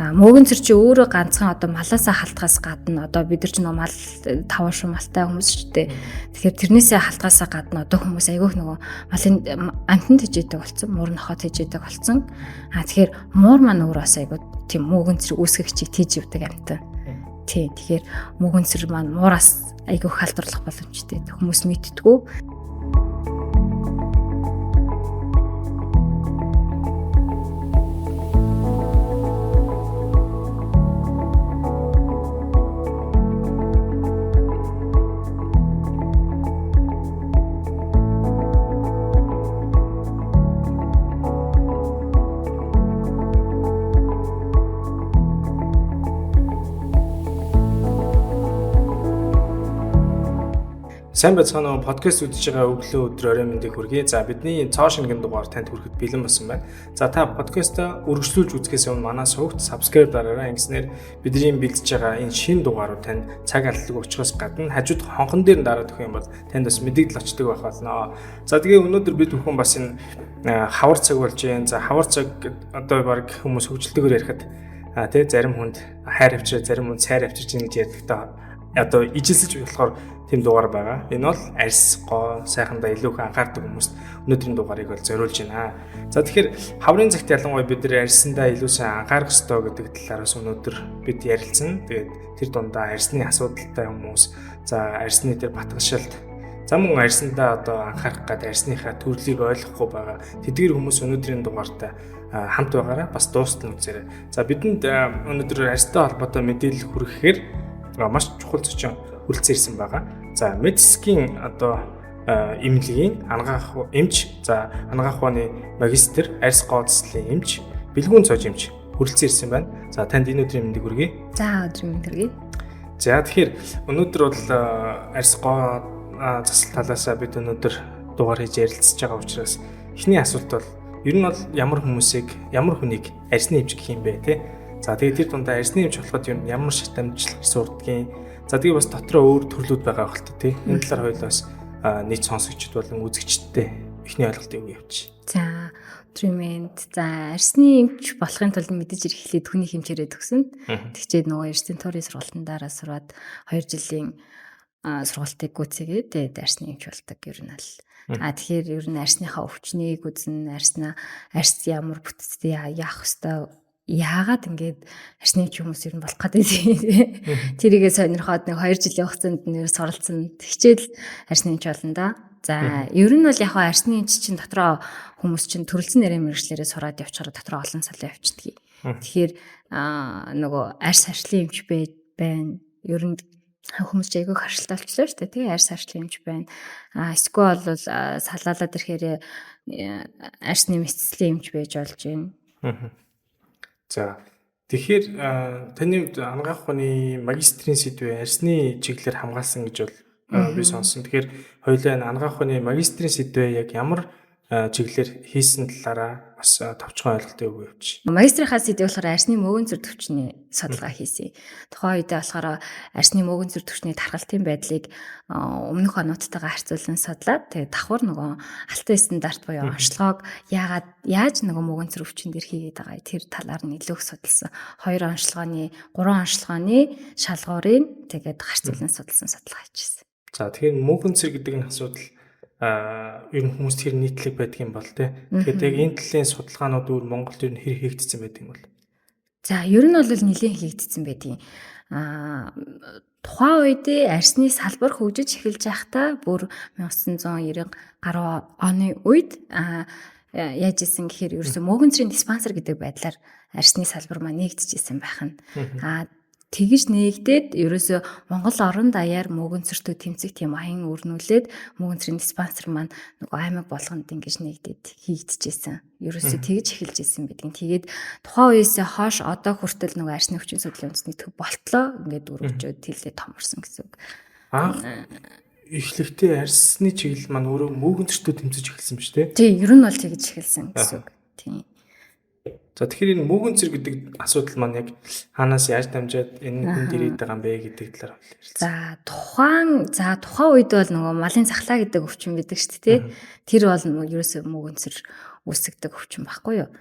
Мөөгөнцөр чи өөрөө ганцхан одоо малаасаа халтгаас гадна одоо бид нар ч нэг мал таван шумалтай хүмүүс шүү дээ. Тэгэхээр тэрнээсээ халтгаасаа гадна одоо хүмүүс айгүйх нөгөө малын амтнд хийжээдэг болсон, муур нохоод хийжээдэг болсон. Тэгэхээр муур маань өөрөө бас айгүй тийм мөөгөнцөр үүсгэгчийг тийж явдаг амтан. Тий. Тэгэхээр мөөгөнцөр маань муураас айгүйх халдварлах боломжтой. Хүмүүс мэдтгүү. Сайн байцгаана уу, подкаст үзэж байгаа өглөө өдөр орой мэндийг хүргэе. За бидний цоо шингэн дугаар танд хүрэхэд бэлэн болсон байна. За та подкастаа үргэлжлүүлж үзэхээс өмнө манай сувагт subscribe дараарай. Ингэснээр бидний бэлдэж байгаа энэ шинэ дугаарууд танд цаг алдлаг учраас гадна хажууд хонхон дээр дараад өгөх юм бол танд бас мэдээлэл очдог байх болно. За тэгээ өнөөдөр бид бүхэн бас энэ хавар цаг болж байна. За хавар цаг одоо баг хүмүүс хөгжилтэйгээр ярихад тий зарим хүнд хайр авчираа, зарим хүнд сайр авчирч ингэж ярьдаг та одоо ижилсэж болохоор тийм дугаар байгаа. Энэ бол арьс гоо сайхандаа илүү их анхаардаг хүмүүст өнөөдрийн дугаарыг бол зориулж байна. За тэгэхээр хаврын цагт ялангуяа бид нар арьсандаа илүү сайн анхаарах ёстой гэдэг талаараас өнөөдөр бид ярилцсан. Тэгээд тэр дундаа арьсны асуудалтай хүмүүс, за арьсны тэр батгашилт, за мөн арьсандаа одоо анхаарах гад арьсныхаа төрлийг ойлгохгүй байгаа тэдгээр хүмүүс өнөөдрийн дугаартай хамт байгаараа бас дуустал үзээрэй. За бидэнд өнөөдөр арьстай холбоотой мэдээлэл хүргэхээр маш чухал зочин хүрэлцэн ирсэн байгаа. За медицийн одоо эмнэлгийн ангаах эмч, за ангаах ухааны магистр, арьс гооцлын эмч, бэлгүүн цоож эмч хүрэлцэн ирсэн байна. За танд энэ өдрийн мэндийг хүргэе. За өдрийн мэнд хүргэе. За тэгэхээр өнөөдөр бол арьс гоо засал талаасаа бид өнөөдөр дугаар хийж ярилцж байгаа учраас эхний асуулт бол ер нь бол ямар хүнийг арьсны эмч гэх юм бэ те? За тэгээд тэр дундаа арьсны эмч болоход ер нь ямар шатамжлах сурдгийн. За тэгээд бас дотроо өөр төрлүүд байгаа хэлтэй тий. Энэ талаар хоёулаас нийт сонсогчд болон үзэгчдтэй эхний ойлголт өгье явууч. За өдрийн мэнд. За арьсны эмч болохын тулд мэдээж ирэхлээр түүний хэмжээрээ төгсөнө. Тэгчээд нөгөө эрдэнэ тойрны сургалтандаараа сураад 2 жилийн сургалтыг гүйцээгээд тэгээд арьсны эмч болдог ер нь л. Тэгэхээр ер нь арьсныхаа өвчнийг үзнэ, арьс ямар бүтцтэй яах ёстой, яагаад ингэж арьсны эмч хүмүүс ер нь болох гэдэг. Тэрийгээ сонирхоод нэг 2 жилийн хугацаанд нэр суралцсан. Тэгчээл арьсны эмч болно да. За ер нь бол яг арьсны эмч чинь дотроо хүмүүс чинь төрөлцөн нэрийн мэргэжлэрээ сураад явчихаар дотроо олон салаа явчихдаг. Тэгэхээр нөгөө арьс харшлын эмч байна. Ер нь хүмүүс ч айгүй харшилтай болчихлоо шүү дээ. Тэгээ арьс харшлын эмч байна. Эсвэл бол салаалаад ирэхээр арьсны мэдцлийн эмч байж болж байна. За тэгэхээр таны ангаах ухааны магистрийн сэдвээ арьсны чиглэлээр хамгаалсан гэж бол би сонссон. Тэгэхээр хоёулаа ангаах ухааны магистрийн сэдвээ яг ямар чиглэлээр хийсэн талаараа бас товчхон ойлголт өгөө явууч. Магистрийнхаа сэдвээ болохоор арьсны мөөгөнцөр төвчний судалгаа хийсэн. Тухайн үедээ болохоор арьсны мөөгөнцөр төвчний тархалтын байдлыг өмнөх онуудтайгаа харьцуулан судлаад тэгээд давхар нөгөө алтан стандарт буюу онцлогоог яаж нөгөө мөөгөнцөр өвчин дээр хийгээд байгаа тэр талаар нь илүү их судалсан. 2 онцлогооны 3 онцлогооны шалгуурыг тэгээд харьцуулан судалсан судалгаа хийжсэн. За тэгэхээр мөөгөнцөр гэдэг энэ асуудал ер нь хүмүүст хэр нийтлэг байдаг юм бол те. Тэгэхээр яг энэ талын судалгаанууд өөр Монголд ер нь хэр хийгдсэн байдаг юм бол. За ер нь бол нэлээд хийгдсэн байдаг. Тухайн үедээ арьсны салбар хөгжиж эхэлж байхдаа бүр 1990 гаруй оны үед яаж исэн гэхээр ерөөсөө мөөгөнцрийн диспансер гэдэг байдлаар арьсны салбар маань нэгдэж исэн байх нь. Тэгж нээгдээд ерөөсөө Монгол орон даяар мөөгөнцөртөө тэмцэх тийм аян өрнүүлээд мөөгөнцрийн диспансер маань нөгөө аймаг болгонд ингэж нэгдээд хийгдчихсэн. Ерөөсөө тэгж эхэлж исэн бидгийн. Тэгээд тухайн үеэсээ хойш одоо хүртэл нөгөө арьсны өвчин судлалын үндэсний төв болтлоо. Ингээд өргөжөөд тэлээ томорсон гэсэн үг. Эхлэхдээ арьсны чиглэл маань өөрөө мөөгөнцөртөө тэмцэж эхэлсэн биз дээ. Тий, ер нь бол тэгж эхэлсэн гэсэн үг. Тийм. За тэгэхээр энэ мөөгөнцөр гэдэг асуудал маань яг хаанаас яаж дамжаад энэ хүнд ирээд байгаа юм бэ гэдэг талаар хэлсэн. За тухайн үед бол нөгөө малын цахлаа гэдэг өвчин байдаг шүү дээ. Тэр бол ерөөсөө мөөгөнцөр үүсгдэг өвчин байхгүй юу?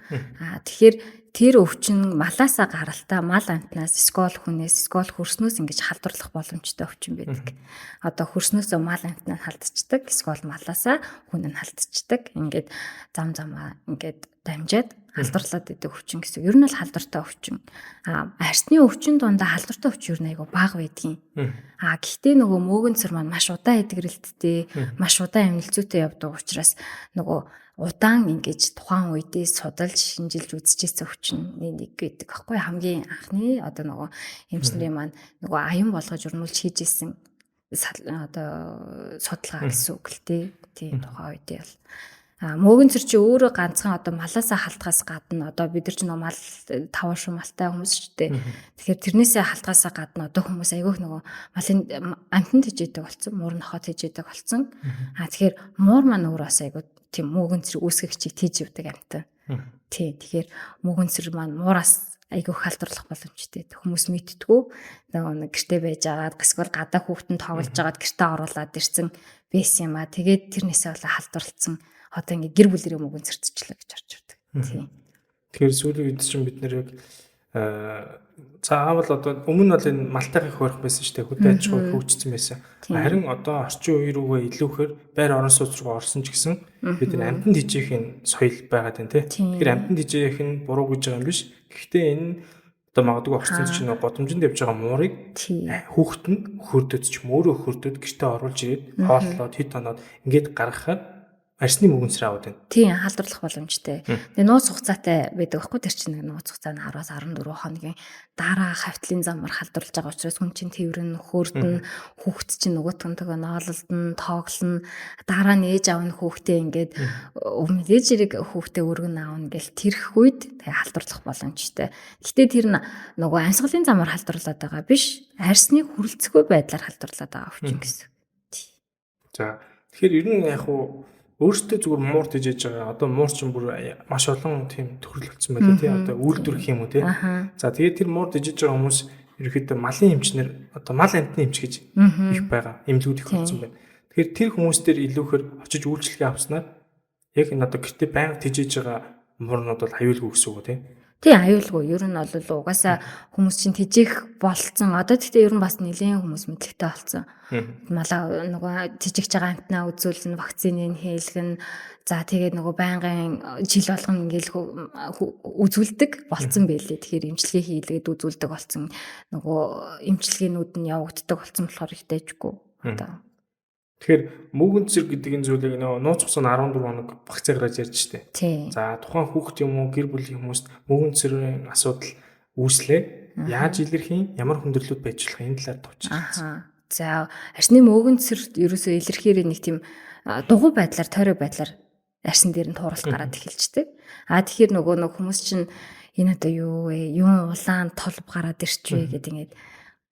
Тэгэхээр тэр өвчин малаасаа гаралтай мал амтнаас скол хүнээс скол хөрснөөс ингэж халдварлах боломжтой өвчин байдаг. Одоо хөрснөөсөө мал амтнаа халдчихдаг, скол малаасаа хүн нь халдчихдаг. Ингээд зам замаа ингээд дамжаад халдварлаад идэг өвчин гэсэн. Ер нь бол халдвартай өвчин. Арсны өвчин дундаа халдвартай өвчин ер нь айгүй бага байдгийн. Гэхдээ нөгөө мөөгөнцөр маань маш удаан эдгэрэлттэй, маш удаан эмнэлзүүтэй явдаг учраас нөгөө удаан ингэж тухайн үедээ судалж шинжилж үзчихсэн өвчний нэг гэдэг аахгүй хамгийн анхны одоо нөгөө эмчнэрийн маань нөгөө аян болгож өрнүүлж хийж исэн одоо судалгаа гэсэн үг л тийм тухайн үедээ бол мөөгөнцөр чи өөрөө ганцхан одоо малаасаа халтгаас гадна одоо бид нар ч нөгөө мал таван шумалтай хүмүүс ч дээ. Тэгэхээр тэрнээсээ халтгаасаа гадна одоо хүмүүс айгүйх нөгөө малын амтнд хийжээдэг болсон, муур нохоод хийжээдэг болсон. Тэгэхээр муур маань өөрөө бас айгүй тийм мөөгөнцөр үүсгэгчийг тийж явдаг амтан. Тий. Тэгэхээр мөөгөнцөр маань муураас айгүй халдварлах боломжтой. Хүмүүс мэдтгүү нэг гэртээ байж агаад эсвэл гадаа хүүхдэн тоглож агаад гэртээ оруулаад ирсэн байсан юм аа. Тэгээд тэрнээсээ болоо халдварлцсан. Одоо ингээ гэр бүлэрээ мөөгөнцөртчлээ гэж орж ирдэг. Тий. Тэгэхээр сүүлийн үед чинь бид нэр яг заавал одоо өмнө нь бол энэ малтайхыг хөрөх байсан шүү дээ. Хөдөө аж ахуй хөгжсөн байсан. Харин одоо орчин үе рүүгээ илүүхээр байр орон сууц руу орсон ч гэсэн бид нар амтнд хижээхийн соёл байгаад байна тий. Тэгэхээр амтнд хижээх нь буруу гэж байгаа юм биш. Гэхдээ энэ одоо магадгүй орчин чинь нэг годомжинд явж байгаа муурыг хүүхэд нь хөрдөд ч юм өөрөө хөрдөд гэртээ оруулж ирээд хооллоод хэд хоноод ингээд гаргахаар арсны мөөгөнцөр аваад байна. Тийм халдварлах боломжтой. Тэгээ нууц хугацаатай байдаг байхгүй тэр чинь нууц хугацаа нь 10-аас 14 хоногийн дараа хавтлын замаар халдварлаж байгаа учраас хүн чинь тэрвэрн хөөрдөн хүүхэд чинь нөгөөтгөнтэйгээ ноололдно, тоглоно. Дараа нь ээж аав нь хүүхдээ ингээд ээж хэрэг хүүхдээ өргөн аавна гэл тэрх үед тэгээ халдварлах боломжтой. Гэхдээ тэр нөгөө амьсгалын замаар халдварлаад байгаа биш, арсны хүрэлцэхгүй байдлаар халдварлаад байгаа өвчин гэсэн. За тэгэхээр ер нь яг уу өөртөө зүгээр муур тижээж байгаа. Одоо муур чинь бүр маш олон тийм тохирол болсон байлаа тий. Одоо үйлдвэрх юм уу тий. За тэгээд тэр муур тижээж байгаа хүмүүс ерөөхдөө малын эмчнэр одоо мал амтны эмч гэж их байгаа. Эмнэлгүүд их болсон байна. Тэгэхээр тэр хүмүүс дээр илүүхээр очиж үйлчлэгээ авснаар яг энэ одоо гэртээ байнга тижээж байгаа муурнууд бол аюулгүй гэсэн үг тий. Тий аюулгүй. Ер нь бол угаасаа хүмүүс чинь тижээх болцсон. Одоо тэгтээ ер нь бас нэлээд хүмүүс мэдлэгтэй болсон. Малаа нөгөө тижигч байгаа амтнаа үзүүлнэ, вакциныг хийлгэн. За тэгээд нөгөө байнгын жил болгон ингээл үзүүлдэг болцсон байлээ. Тэгэхээр эмчилгээ хийлгээд үзүүлдэг болцсон. Нөгөө эмчилгээнүүд нь явагддаг болцсон болохоор их дайжгүй. Одоо тэгэхээр мөөгөнцөр гэдэг энэ зүйлийг нууц хугацаанд 14 хоног багцаа гараад ярьж штэ. За тухайн хүүхд юм уу гэр бүлийн хүмүүст мөөгөнцөрийн асуудал үүслээ. Яаж илэрхийн, ямар хүндрэлүүд байж болох энэ талаар товчхон. За арсны мөөгөнцөр ерөөсөө илэрхээр нэг тийм дугуй байдлаар, тойроо байдлаар арсын дээр нь тууралт гараад эхэлждэг. Тэгэхээр нөгөө хүмүүс чинь энэ одоо юу вэ? Юун улаан толб гараад ирчвэ гэдэг ингээд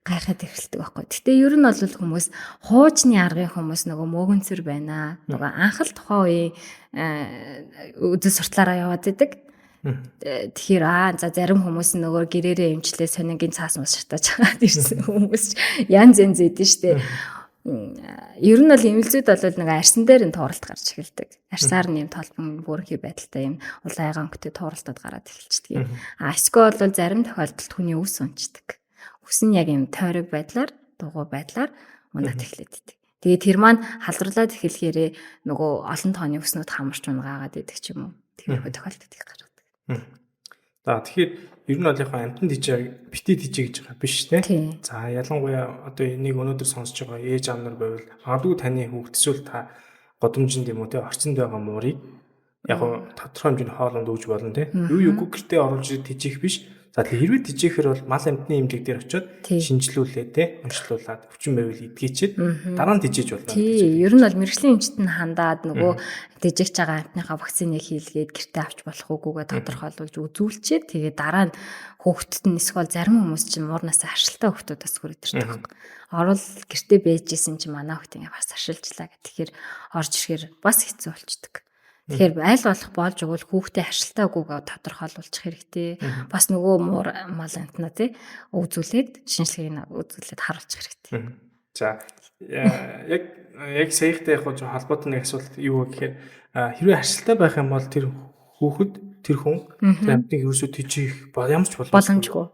гайхаад эхэлдэг байхгүй. Гэтэ ер нь бол хүмүүс хуучны аргын хүмүүс нөгөө мөөгөнцөр байна. Нөгөө анх л тухайн үе үзэл суртлаараа яваад идэг. Тэгэхээр за зарим хүмүүс нөгөө гэрээрээ эмчлээ сонигийн цаас мас шатааж хагаад ирсэн хүмүүс янз янз идэв штэ. Ер нь бол эмэлзүүд бол нэг арсан дээр нь тууралт гарч эхэлдэг. Арсаар нь юм толбон бүрхий байдалтай юм улайгаан өнгөтэй тууралтад гараад эхэлчихдэг. Эсвэл бол зарим тохиолдолд хүний өвс унцдаг. Өвс нь яг юм тойрог байдлаар, дугуй байдлаар унаад эхлэдэг. Тэгээ тэр маань халдварлаад эхлэхээрээ нөгөө олон тооны өвснүүд хамарч унгаагаад идэг ч юм уу. Тиймэрхүү тохиолдол их гаргадаг. За тэгэхээр ер нь бол яг амтнд хижээ бити хижээ гэж байгаа биш те. За ялангуяа одоо энийг өнөөдөр сонсож байгаа ээж аав нар байвал магадгүй таны хүүхд эсвэл та годомжинд юм уу те орчинд байгаа муурыг яг тодорхой хэмжээний хоолонд өгж болно те. Юу юугүй гэртээ оруулж тижээх биш. За хэрвээ тижээхээр бол мал амтны эмнэлэг дээр очиод шинжилүүлээ те онцлуулаад өвчин байвал эдгээчээд дараа нь тижээж болно. Тий, ер нь бол мэрэгжлийн эмчт нь хандаад нөгөө тижээгч байгаа амтныхаа вакциныг хийлгээд гэртээ авч болох уугүйгээ тодорхойлуулж үзүүлчихэд тэгээ дараа нь хүүхдэд нь эсвэл зарим хүмүүс чинь муурнаас харшилтай хүүхдүүд бас хүрээд ирдэг байхгүй. Орол гэртээ бэжсэн чинь манай хүүхд ингээ бас харшилжлаа гэх. Тэгэхээр орж ирэхээр бас хэцүү болчдөг. Тэгэхээр аль болох болж өгвөл хүүхдээ харшилтай үгүйгээ тодорхойлуулчих хэрэгтэй. Бас нөгөө муур мал амтнаа тий үзүүлээд шинжилгээг үзүүлээд харуулчих хэрэгтэй. За яг саяхтай яг холбоотой нэг асуулт юу вэ гэхээр хэрвээ харшилтай байх юм бол тэр хүүхэд тэр хүн тэр амьтныг ерөөсөө тийчих ямар ч боломжгүй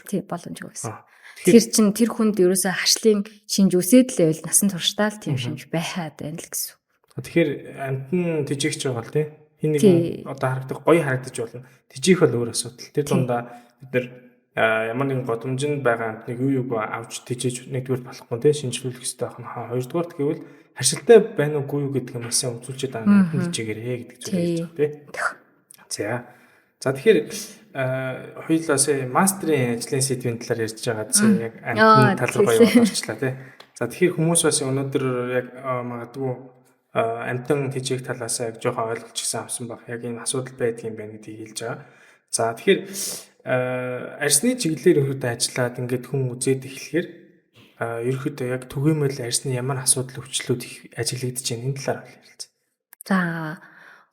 тийм боломжгүй гэсэн. Тэр чин тэр хүнд ерөөсөө хашлын шинж үсээд л байвал насан туршдаа л тийм шинж байхад байна л гэсэн. Тэгэхээр амьтан тижигч байгаа л тийм хин нэг одоо харагдах гоё харагдаж болно. Тижих бол өөр асуудал. Тэр дундаа бид нар ямар нэгэн годомжинд байгаа амтныг юу авч тижиж нэгдүгээр болохгүй тийм шинжлүүлэх хэрэгтэй байх нь. Хоёрдугаар гэвэл харшилтай байна уугүй юу гэдэг юм асаа үзүүлчихэд байгаа амтны тижигээрээ гэдэг зүйл ярьж байгаа тийм. За тэгэхээр хоёулаа сая мастрын ажлын сэдвийн талаар ярьж байгаа чинь яг амтны тал руу гоё орчлаа тийм. За тэгэхээр хүмүүс бас өнөөдөр яг магадгүй амтан тижих талаас яг жоохон ойлголцсон авсан баг. Яг энэ асуудал байдаг юм байна гэдгийг хэлж байгаа. За тэгэхээр арсны чиглэлээр ерөөдөө ажиллаад ингээд хүн үзээд эхлэхээр ерөөдөө яг түгээмэл арсны ямар асуудал өвчлүүд их ажиглагдаж байна энэ талаар ярилцъя. За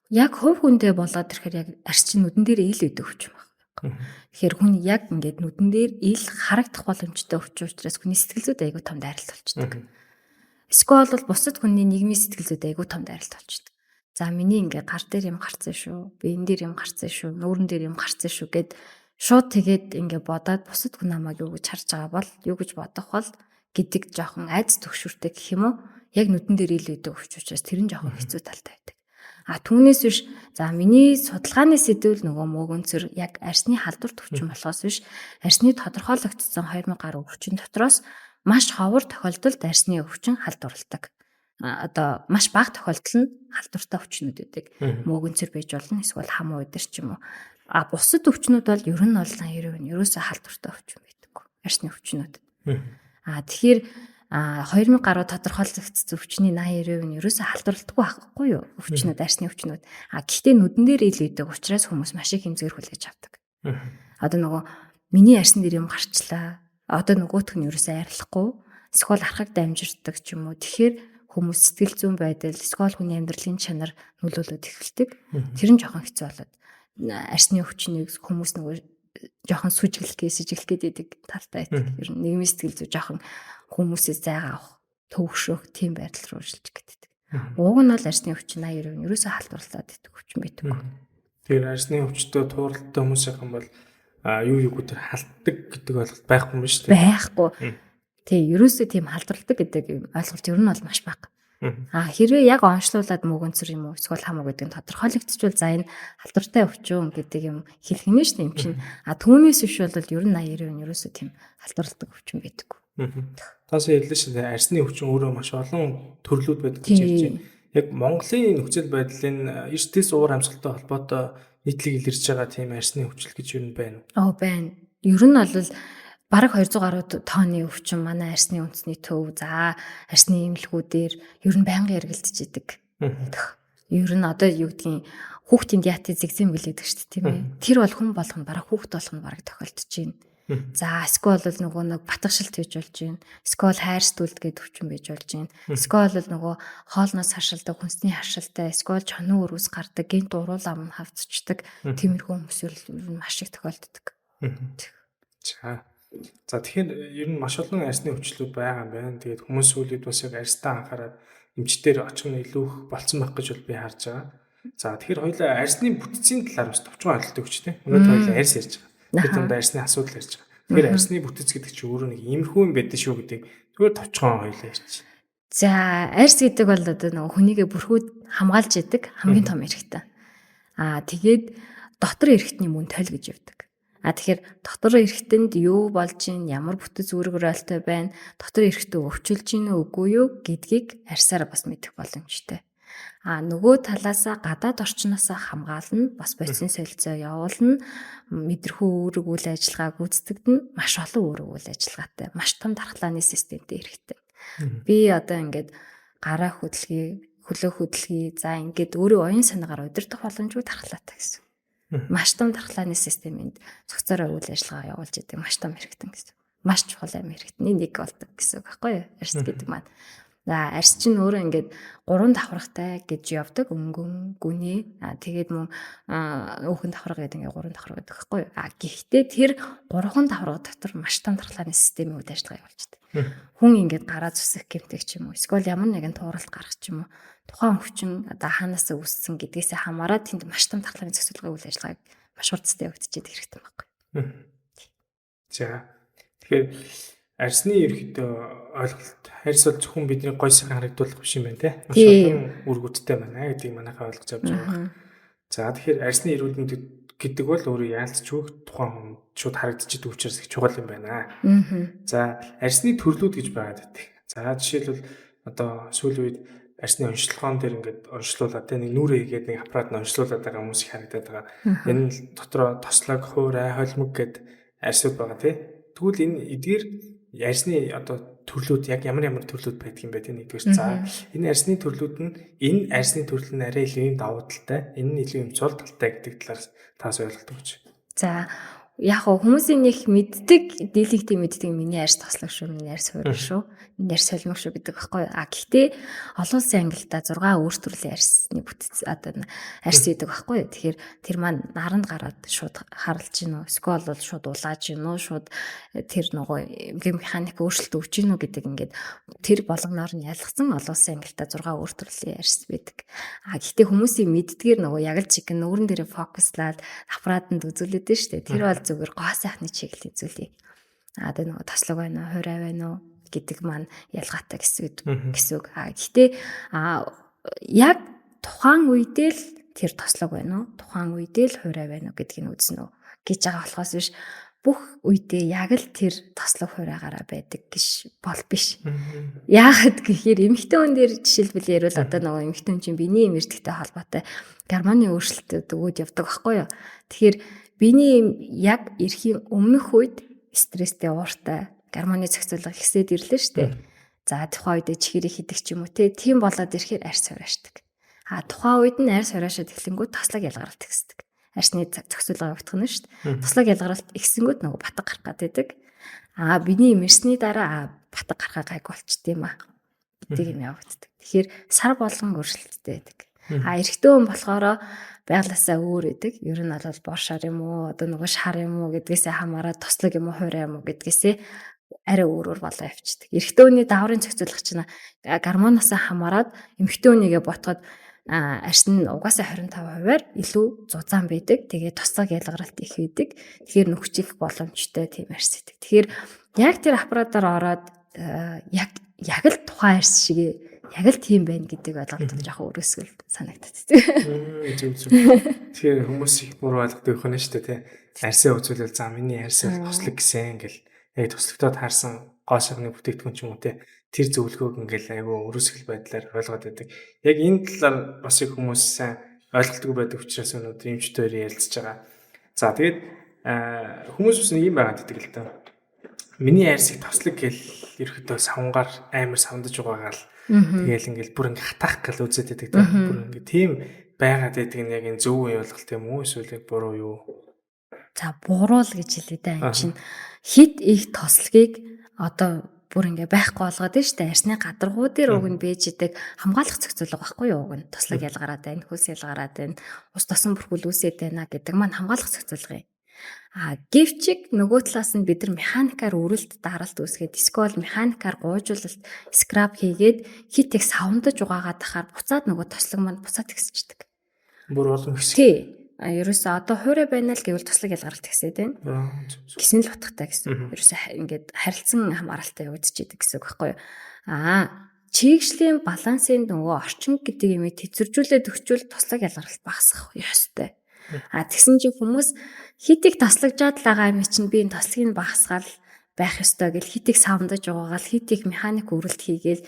яг хувь хүндээ болоод ирэхээр яг арс чинь нүдэн дээр ил өгдөг өвчин байна. Тэгэхээр хүн яг ингээд нүдэн дээр ил харагдах боломжтой өвчин учраас хүний сэтгэл зүйд айгүй том дайралт болчдөг. Эсвэл бол бусад хүний нийгмийн сэтгэл зүйд айгүй том дайралт болчдөг. За миний ингээ гар дээр юм гарцсан шүү, биен дээр юм гарцсан шүү, нүүрэн дээр юм гарцсан шүү гэд шууд тэгээд ингээ бодоод бусад хүн намайг юу гэж харж байгаа бол юу гэж бодох бол гэдэг жоохон айц төгшүртэй гэх юм уу? Яг нүдэн дээр ил өгдөг өвчин учраас тэр нь жоохон хэцүү талтай байдаг. Түүнээс биш за миний судалгааны сэдвүүл нөгөө мөөгөнцөр яг арсны халдварт өвчин болохоос биш арсны тодорхойлогдсон 2000 гаруй өвчин дотроос маш ховор тохиолдолд арсны өвчин халдварладаг. Одоо маш бага тохиолдол нь халдвартай өвчнүүд байдаг. Мөөгөнцөр байж болно эсвэл хам уйдэр ч юм уу. Бусад өвчнүүд бол ер нь бол 90% нь ерөөсөө халдвартай өвчин байдаг. Арсны өвчнүүд. Тэгэхээр 2000 гаруй тодорхойлогдсон өвчний 80% нь ерөөсөө халдварлагдаггүй байхгүй юу? Өвчнүүд, арсны өвчнүүд. Гэхдээ нүдэн дээр ил өгдөг учраас хүмүүс маш их хэмзгээр хүлээж авдаг. Одоо нөгөө миний арсан дээр юм гарчлаа. Одоо нөгөөх нь ерөөсөө арилахгүй. Эсвэл архаг дамжирдаг ч юм уу. Тэгэхээр хүмүүс сэтгэл зүйн байдал, эсвэл хүний амьдралын чанар нөлөөлөд эхэлдэг. Тэр нь жоохон хэцүү болоод арсны өвчнийг хүмүүс нөгөө жоохон сүжиглэх гэдэг талтай байдаг. Ер нь нийгмийн сэтгэл зүй жоохон хүмүүсээс зайгаа авах, төвөгшөх тийм байдал руу шилжих гэдэг. Уг нь бол арсны өвчин 80% нь ерөөсөө халдварлаад идэх өвчин байдаг. Тэгэхээр арсны өвчтөд тууралтай хүмүүсийнх юм бол юу тэр халтдаг гэдэг ойлголт байхгүй юм шүү дээ. Байхгүй. Тий, ерөөсөө тийм халдварладаг гэдэг ойлголт ер нь бол маш бага. Хэрвээ яг онцлуулаад мөөгөнцөр юм уу эсвэл хамаа гэдэг нь тодорхойлогдчихвол за энэ халдвартай өвчин гэдэг юм хэлэх юм шүү дээ юм чинь. Түүнээс биш бол ер нь 80% нь ерөөсөө тийм халдварладаг өвчин байдаг. Тасаа хэллээ шүү дээ. Арсны өвчин өөрөө маш олон төрлүүд байдаг гэж ярьж байна. Яг Монголын нөхцөл байдлын эрсдэс уур амьсгалтай холбоотой нийтлэг илэрч байгаа тийм арсны өвчл гэж юу байна уу? Байна. Ер нь бол бараг 200 гаруй тооны өвчин манай арсны үндэсний төв, за арсны эмнэлгүүдээр ер нь байнга яригдчихэж идэг. Ер нь одоо юу гэдгийг хүүхдийн диатез зэгзэм гэлээдэг шүү дээ тийм ээ. Тэр бол хүн болгоно бараг хүүхд болгоно бараг тохиолдож байна. За эсвэл бол нөгөө нэг батгашилт хийж болж байна. Эсвэл хайрстүүлд гэдэг өвчин байж болж байна. Эсвэл бол нөгөө хоолноос харшилдаг, хүнсний харшилтай, эсвэл чонын өрөөс гардаг, гинт уруул ам хавцчдаг тиймэрхүү хүмүүс ер нь маш их тохиолддог. За тэгэхээр ер нь маш олон арсны өвчлүүд байгаа юм байна. Тэгээд хүмүүс сүүлд бас яг арстаа анхаарал эмчтэр очих нь илүү их болцсон байх гэж бол би харж байгаа. За тэгэхээр хоёулаа арсны бүтцийн талаар бас товчхон ойлголт өгч тээ. Өнөөдөр хоёулаа арс ярьж байгаа. Бид энэ арсны асуудал ярьж байгаа. Тэгэхээр арсны бүтц гэдэг чинь өөрөө нэг иймэрхүү юм байдаг шүү гэдэг зүгээр товчхон хоёулаа ярьж. За арс гэдэг бол одоо нөгөө хүнийгээ бүрхүүд хамгаалж яадаг хамгийн том эрхтэн. Тэгээд дотор эрхтний мөн тойл гэж явдаг. Тэгэхээр дотор эрхтэнд юу болж ийн, ямар бүтэц үүрэг оролтой байна, дотор эрхтээ өвчлж ийн үгүй юу гэдгийг арсаар бас мэдэх боломжтой. Нөгөө талаасаа гадаад орчноос хамгаална, бас бодисын солилцоо явуулна, мэдрэхүй үүрэг үйл ажиллагаа гүйцэтгэдэн маш олон үүрэг үйл ажиллагаатай, маш том дархлааны системтэй эрхтэй. Би одоо ингээд гараа хөдөлгөе, хөлөө хөдөлгөе, за ингээд өөрөө оюун санаагаар удирдах боломжгүй дархлаатай гэсэн. Маш том дархлааны системэнд цогцоор үйл ажиллагаа явуулж идэг маш том хэрэгтэн гэсэн. Маш чухал амин хэрэгтний нэг болдог гэсэн үг байхгүй юу? Арс гэдэг маань. За арьс чинь өөрөө ингээд 3 давхрагтай гэж явдаг өнгөн гүний. Тэгээд мөн өөхөн давхраг гэдэг ингээд 3 давхраг гэдэг байхгүй юу? Гэхдээ тэр 3 давхраг дотор маш том дархлааны системийн үйл ажиллагаа явуулждаг. Хүн ингээд гараа зүсэх гэмтэх ч юм уу. Эсвэл ямар нэгэн тууралт гарах ч юм уу. Тухайн өвчин одоо хаанаас үүссэн гэдгээсээ хамаарат тэнд маш том дархлааны зохицуулгын үйл ажиллагааг маш хурцтай явагдчихэд хэрэгтэй байхгүй. За тэгэхээр арьсны ерөөхдөө ойлголт харьс бол зөвхөн бидний гой сайхан харагдуулах биш юм байна те. Маш олон үр гүттэй байна гэдгийг манайхаа ойлгож авч байгаа. За тэгэхээр арьсны эрүүл мэнд гэдэг бол өөрөө яалтчгүй тухайн хүн шууд харагдчихдаг учраас их чухал юм байна. За арьсны төрлүүд гэж байгаад байдаг. За жишээлбэл одоо сүүлийн үед арьсны онцлогоон дээр ингээд онцлуулаад те нэг нүрээ хийгээд нэг аппарат нь онцлуулаад байгаа хүмүүс их харагдаад байгаа. Энэ нь дотроо тослог, хуурай, холимог гэд арьсууд байгаа те. Тэгвэл энэ эдгээр арьсны одоо төрлүүд яг ямар төрлүүд байдаг юм бэ те нэгдүгээр. За энэ арьсны төрлүүд нь энэ арьсны төрөл нь арай илүү юм давуу талтай, энэ нь илүү юм цул талтай гэдэг талаас таас ойлголт өгч. За яг хүмүүсийн нэг мэддэг, дийлэгтэй мэддэг миний арьс тослог шүү, миний арьс хуурай шүү, миний арьс солимог шүү гэдэг байхгүй. Гэхдээ олон улсын ангилалдаа 6 өөр төрлийн арьсны бүтц одоо арьс гэдэг байхгүй. Тэгэхээр тэр маань наранд гараад шууд харалж гинөө, эсвэл бол шууд улааж гинөө, шууд тэр нөгөө механик өөрчлөлт өгч гинөө гэдэг ингээд тэр болгоноор нь ялгсан олон улсын ангилалдаа 6 өөр төрлийн арьс байдаг. Гэхдээ хүмүүсийн мэддгээр нөгөө яг л чиг нүүрэн дээрээ фокуслаад аппаратанд үзүүлээд нь шүү дээ. Тэр бол зүгээр гоо сайхны чиглэл үзүүлээ. Одоо нөгөө тослог байна уу, хуурай байна уу гэдэг маань ялгаатай гэсэн үг. Гэхдээ яг тухайн үедээ л тэр тослог байна уу, тухайн үедээ л хуурай байна уу гэдгийг үзнэ үү гэж байгаа болохоос биш бүх үедээ яг л тэр тослог хуурайгаараа байдаг гэж бол биш. Яагаад гэхээр эмэгтэй хүн дээр жишээлбэл ярил одоо нөгөө эмэгтэй хүн чинь биений эмэртэгтэй холбоотой гормоны өөрчлөлтүүд өгөөд явдаг байхгүй юу. Тэгэхээр биений яг эрхийн өмнөх үед стресстэй, ууртай гормоны зохицуулга ихсээд ирлээ шүү дээ. За тухайн үед чихэрийг хидэх ч юм уу тийм болоод ирэхээр арьс хураашдаг. Тухайн үед нь арьс хураашаад эхлэнгүүт тослог ялгаралт ихсдэг. Арьсны зохицуулга явагдах нь шүү дээ. Тослог ялгаралт ихсэнгүүт нөгөө батг гарах гэдэг. Биений эмэрсний дараа батг гарахаа гайг болчтой юм аа. Гэдэг юм явагддаг. Тэгэхээр сар болгон өөрчлөлттэй байдаг. Эрэгтэй хүн болохоор байглаасаа өөр байдаг. Ер нь бол бор шар юм уу, одоо нөгөө шар юм уу гэдгээсээ хамаараад тослог юм уу, хуурай юм уу гэдгээсээ арай өөрөөр болоо явчихдаг. Эрэгтэй хүний дааврын зохицуулах чинь гормоноос хамаараад эмэгтэй хүнийгээ ботход арьс нь угаасаа 25%-аар илүү зузаан байдаг. Тэгээд тослог ялгаралт их байдаг. Тэгэхээр нөхцөх боломжтой тийм арьс байдаг. Тэгэхээр яг тэр аппаратаар ороод яг л тухайн арьс шиг яг л тийм байна гэдэг ойлголт жоохон өрөөсгөл санагдаад тийм. Тэгэхээр хүмүүс их буруу ойлгодог юм байна шүү дээ тий. Арьсаа үзүүлэл за миний арьс тослог гэсэн ингээл яг тослогдоод харсан гоо сайхны бүтээгдэхүүн ч юм уу тий. Тэр зөвлөгөөг ингээл айгүй өрөөсгөл байдлаар ойлгоод байдаг. Яг энэ талаар бас их хүмүүс сайн ойлголтгүй байдаг учраас өнөөдөр эмчтээр ярилцж байгаа. За тэгээд хүмүүс бас нэг юм байгаад байдаг л да. Миний арьсыг тослог гэл ерөөдөө савнгаар амар савндаж байгаагаа л тэгээл ингээл бүр ингээ хатаах гал үзээд байдаг да. Бүр ингээ тийм байгаад байдаг нь яг энэ зөв ойлголт юм уу эсвэл буруу юу? За буруу л гэж хэлээ да. Энэ чинь хит их тослогийг одоо бүр ингээ байхгүй болгоод нь штэ арьсны гадаргуу дээр уг нь бэж идэг хамгаалах зохицуулга байхгүй юу уг нь тослог ялгараад байна, хөлс ялгараад байна, ус тосон бүрхүүл үүсээд байна гэдэг маань хамгаалах зохицуулга юм. Гэвчиг нөгөө талаас нь бид нар механикаар өрөлт даралт үүсгээд эсвэл механикаар гуйжуулалт скраб хийгээд хит их савндаж угаагаад тахаар буцаад нөгөө тослог маань буцаад ихсчихдэг. Бүр олон хэсэг. Тий. Ерөөсөө одоо хуурай байна л гэвэл тослог ялгаралт ихсээд байна. Гисэн л утгатай гэсэн. Ерөөсөө ингээд харилцан хамааралтай явагдчихэдэг гэсэн үг байхгүй юу? Чийгшлийн балансын нөгөө орчин гэдэг юм тэцэржүүлээд өгчвөл тослог ялгаралт багасгах ёстой. Тэгсэн чинь хүмүүс хитийг тослогжоод л байгаа юм чинь би энэ тослогийг багасгаал байх ёстой гэл хитийг савндаж угаагаал хитийг механик өрөлт хийгээл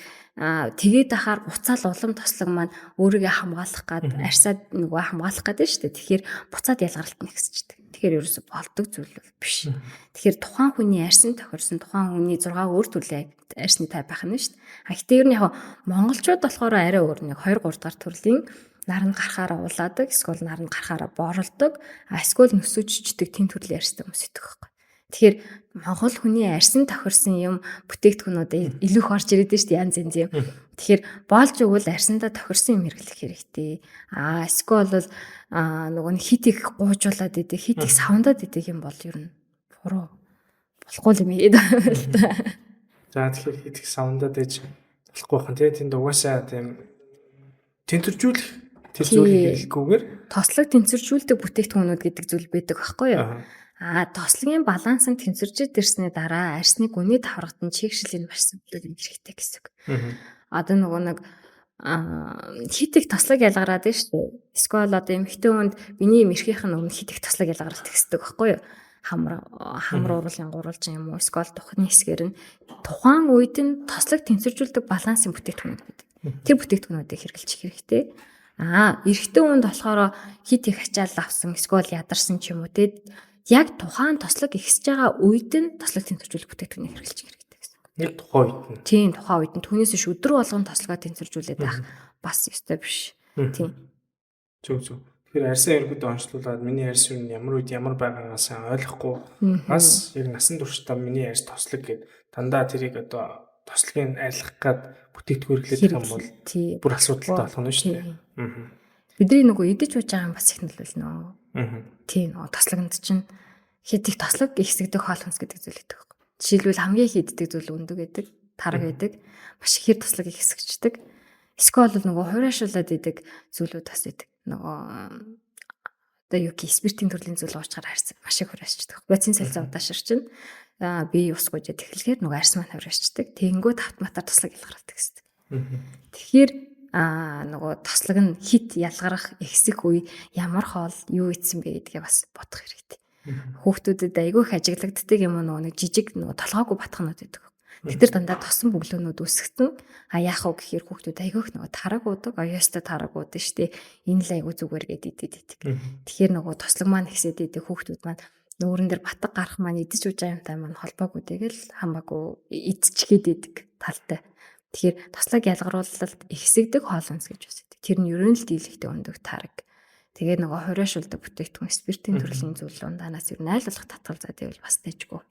тэгээд ахаар буцаал улам тослог маань өөрийгөө хамгаалах гад арьсаад нөгөө хамгаалах гэдэг шүү дээ. Тэгэхээр буцаад ялгаралт нэгсчихдээ. Тэгэхээр ерөөсө болдог зүйл биш. Тэгэхээр тухайн хүний арьсан тохирсон тухайн хүний 6 өөр төрлийн арьсны тайп байх нь шүү дээ. Гэхдээ ер нь яг монголчууд болохоор арай өөр нэг 2 3 дахь төрлийн наранд гарахаараа уулаадаг, эсвэл наранд гарахаараа борлдог, эсвэл нөсөжчдөг тийм төрлийн арьстай хүмүүс идэх байхгүй. Тэгэхээр Монгол хүний арьсан тохирсон юм бүтээгдэхүүнүүд илүү их орж ирээд шүү дээ янз янз юм. Тэгэхээр болж өгвөл арьсандаа тохирсон юм хэрэглэх хэрэгтэй. Эсвэл бол нөгөө хит их гуйжуулаад идэг, хит их савндаад идэг юм бол ер нь буруу болохгүй юм ийм л та. За тэгэхээр хит их савндаад ээж болохгүй хан тэнд угаасаа тийм тэнцвэржүүлэх тэр зүйлийг хэлэхгүйгээр тослог тэнцвэржүүлдэг бүтээгдэхүүнүүд гэдэг зүйл байдаг байхгүй юу? Тослогийн баланс нь тэнцвэржиж ирсний дараа арьсны гүний давхаргад нь чигшлийн маш зөвлөлт хэрэгтэй гэсэн. Одоо нөгөө нэг хит их тослог ялгараад байна шүү дээ. Эсвэл одоо эмэгтэй хүнд биений мэрхийнх нь өмнө хит их тослог ялгаралт гэсэн байхгүй юу? Хамар уруулын гурвалж юм уу? Эсвэл тухны хэсгээр нь тухайн үед нь тослог тэнцвэржүүлдэг балансын бүтээгдэхүүнүүд байдаг. Тэр бүтээгдэхүүнүүдийг хэрэглэж хэрэгтэй. Эрэгтэй хүнд болохоор хит их ачаал авсан эсвэл ядарсан ч юм уу те яг тухайн тослог ихсэж байгаа үед нь тослог тэнцвэржүүлэх бүтээгдэхүүнийг хэрэглэж хэрэгтэй гэсэн. Яг тухайн үед нь. Тийм тухайн үед нь түүнээс ш өдөр болгон тослогоо тэнцвэржүүлээд байх бас ёстой биш. Тийм. Зөв. Тэгэхээр арьсаа ерөөдөө онцлуулаад миний арьс юу ямар үед ямар байгаагаас ойлгохгүй бас яг насан туршдаа миний арьс тослог гэд дандаа тэрийг одоо тослогийг арилгах гад бүтээгдэхүүн хэрэглэх юм бол бүр асуудалтай болох нь шүү дээ. Бидний нөгөө идэж ууж байгаа юм бас их нөлөөлнө. Тийм нөгөө тослогонд чинь хит их тослог ихсэгдэх хоолхонс гэдэг зүйл байдаг. Жишээлбэл хамгийн их иддэг зүйл өндөг гэдэг, тараг гэдэг, маш их хэр тослог ихсэгчдэг. Эсвэл нөгөө хуурайшуулаад идэг зүйлүүд бас идэг. Нөгөө одоо юу гэх спиртийн төрлийн зүйл уучгаар харьцсан маш их хуурайшчихдаг. Боцын салцаа удаашир чинь би ус гүйж тэгэхээр нөгөө арьс маань хуурайшчихдаг. Тэгэнгүүт автоматар тослог ялгардаг гэсэн. Тэгэхээр нөгөө тослог нь хит ялгарах ихсэх үе ямар хоол юу ийдсэн бэ гэдгээ бас бодох хэрэгтэй. Хүүхдүүдэд айгүй их ажиглагддаг юм нөгөө нэг жижиг нөгөө толгоогүй батхнууд байдаг. Тэд нар дандаа тосон бөглөөнүүд үсгсэн. Яах вэ гэхээр хүүхдүүд айгүй их нөгөө тараг уудаг, оёостой тараг уудаг штэ. Энэ л айгүй зүгээр гэдэг идэдэг. Тэгэхээр нөгөө тослог маань ихсээд идэг хүүхдүүд маань нүүрэн дээр батг гарах маань идэж ууж байгаа юмтай маань холбоогүй тэгэл хамаагүй идчихгээд идэг талтай. Тэгэхээр тослог ялгаруулалт ихсэгдэг хоол хүнс гэж үсэдэг. Тэр нь ерөн л дийлэгтэй өндөг тараг. Тэгээ нөгөө хуурайшуулдаг бүтээгдэхүүн спиртийн төрлийн зүйл ундаанаас ер нь айл болох татгал заа гэвэл бас дэжгүй.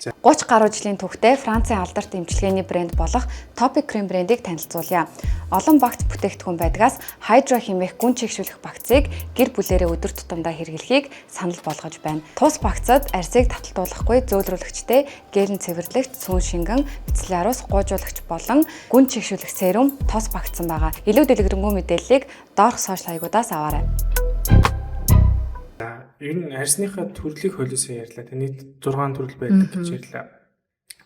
30 гаруй жилийн түүхтэй Францын алдарт эмчилгээний брэнд болох Topic Cream брэндийг танилцуулъя. Олон багц бүтээгдэхүүн байдгаас Hydra хэмээх гүн чигшүүлэх багцыг гэр бүлээрээ өдөр тутамдаа хэрэглэхийг санал болгож байна. Тус багцад арьсыг таталтуулахгүй зөөлрүүлэгчтэй, гээлэн цэвэрлэгч, сүүн шингэн, эцлэн аруус гуйжуулагч болон гүн чигшүүлэх серум тос багцсан байгаа. Илүү дэлгэрэнгүй мэдээллийг доорх сошиал хаягуудаас аваарай. Ер нь арьсныхаа төрлийг холиосоо ярьлаа. Нийт 6 төрөл байдаг гэж ярьлаа.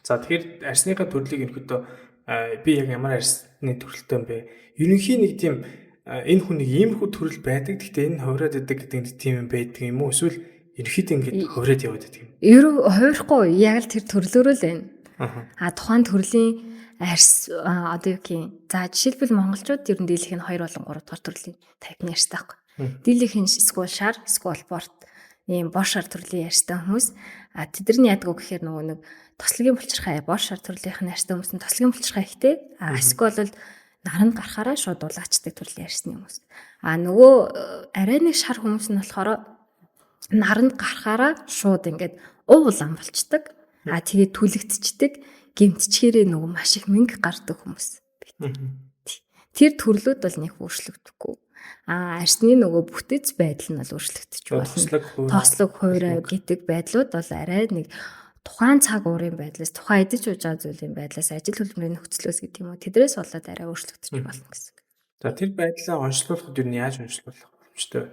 За тэгэхээр арьсныхаа төрлийг ерөнхийдөө би яг ямар арьсны төрөлтэй юм бэ? Ерөнхийн нэг тийм энэ хүн нэг иймэрхүү төрөл байдаг. Гэхдээ энэ хувраад идэг гэдэг тийм юм байдаг юм уу? Эсвэл ерөнхийдөө ингэж хувраад яваад байдаг юм? Ерөө хувирахгүй яг л тэр төрлөөрөө л байна. Тухайн төрлийн арьс одоо юу гэх юм. За жишээлбэл монголчууд ер нь дийлэх нь 2 болон 3 дахь төрлийн тайпны арьстай байхгүй. Дийлэх нь эсвэл шар, эсвэл борт ийм бор шар төрлийн арьстай хүмүүс. Тэд нар яадаг вэ гэхээр нөгөө нэг тослогийн булчирхай бор шар төрлийнх нь арьстай хүмүүс нь тослогийн булчирхай ихтэй. Эсвэл наранд гарахаараа шууд улаачдаг төрлийн арьсны хүмүүс. Нөгөө арай нэг шар хүмүүс нь болохоор наранд гарахаараа шууд ингээд улаан болчдөг. Тэгээд түлэгдчихдэг. Гэмтчихээрээ нөгөө маш их мэнг гардаг хүмүүс. Тэр төрлүүд бол нэг өөрчлөгдөхгүй. Арьсны нөгөө бүтэц байдал нь бол өөрчлөгдөж болно. Тослог хуурай гэдэг байдлууд бол арай нэг тухайн цаг уурын байдлаас, тухайн идэж ууж байгаа зүйлийн байдлаас, ажил хөдөлмөрийн нөхцлөөс гэдэг юм уу тэдрээс болоод арай өөрчлөгдөж болно гэсэн. За тэр байдлаа онцлуулахад юу яаж онцлуулах боломжтой вэ?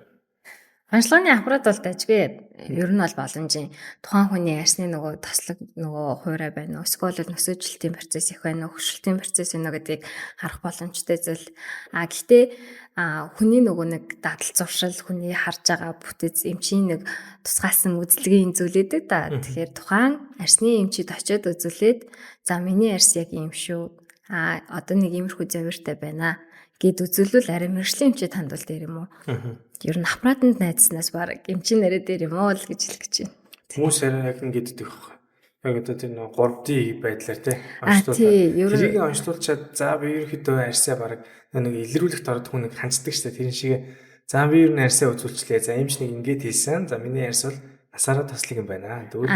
Онцлогын аппарат бол дажгүй. Ер нь бол боломжийн тухайн хүний арьсны нөгөө тослог нөгөө хуурай байна уу? Эсвэл нөсөөжилтийн процесс их байна уу? Хөшөлтийн процесс байна уу гэдгийг харах боломжтой зүйл. Гэхдээ хүний нөгөө нэг дадал зуршил, хүний харж байгаа бүтэц эмчийн нэг тусгаасан үзлэгийн зүйлээдэг да. Тэгэхээр тухайн арьсны эмчид очиод үзүүлээд за миний арьс яг ийм шүү. Одоо нэг иймэрхүү завиртай байна гэд үзүүлвэл арай мэржлийн эмчид хандвал дээр юм уу? Ер нь аппаратанд найдснаас баг эмчийн нэрээ дээр юм уу л гэж хэлэх гэж байна. Хүмүүс арай яг ингэдэг байхгүй. Яг одоо тэр нэг 3D байдлаар тий онцлуулаад. Тэрийг онцлуулчаад за би ерөнхийдөө арьсаа баг нэг илрүүлэх дорд хүн нэг ханцдаг штэ тэрэн шиг. За би ер нь арьсаа үзүүлчлээ. За эмч нэг ингэж хэлсэн. За миний арьс бол насаараа тослог юм байна. Тэгвэл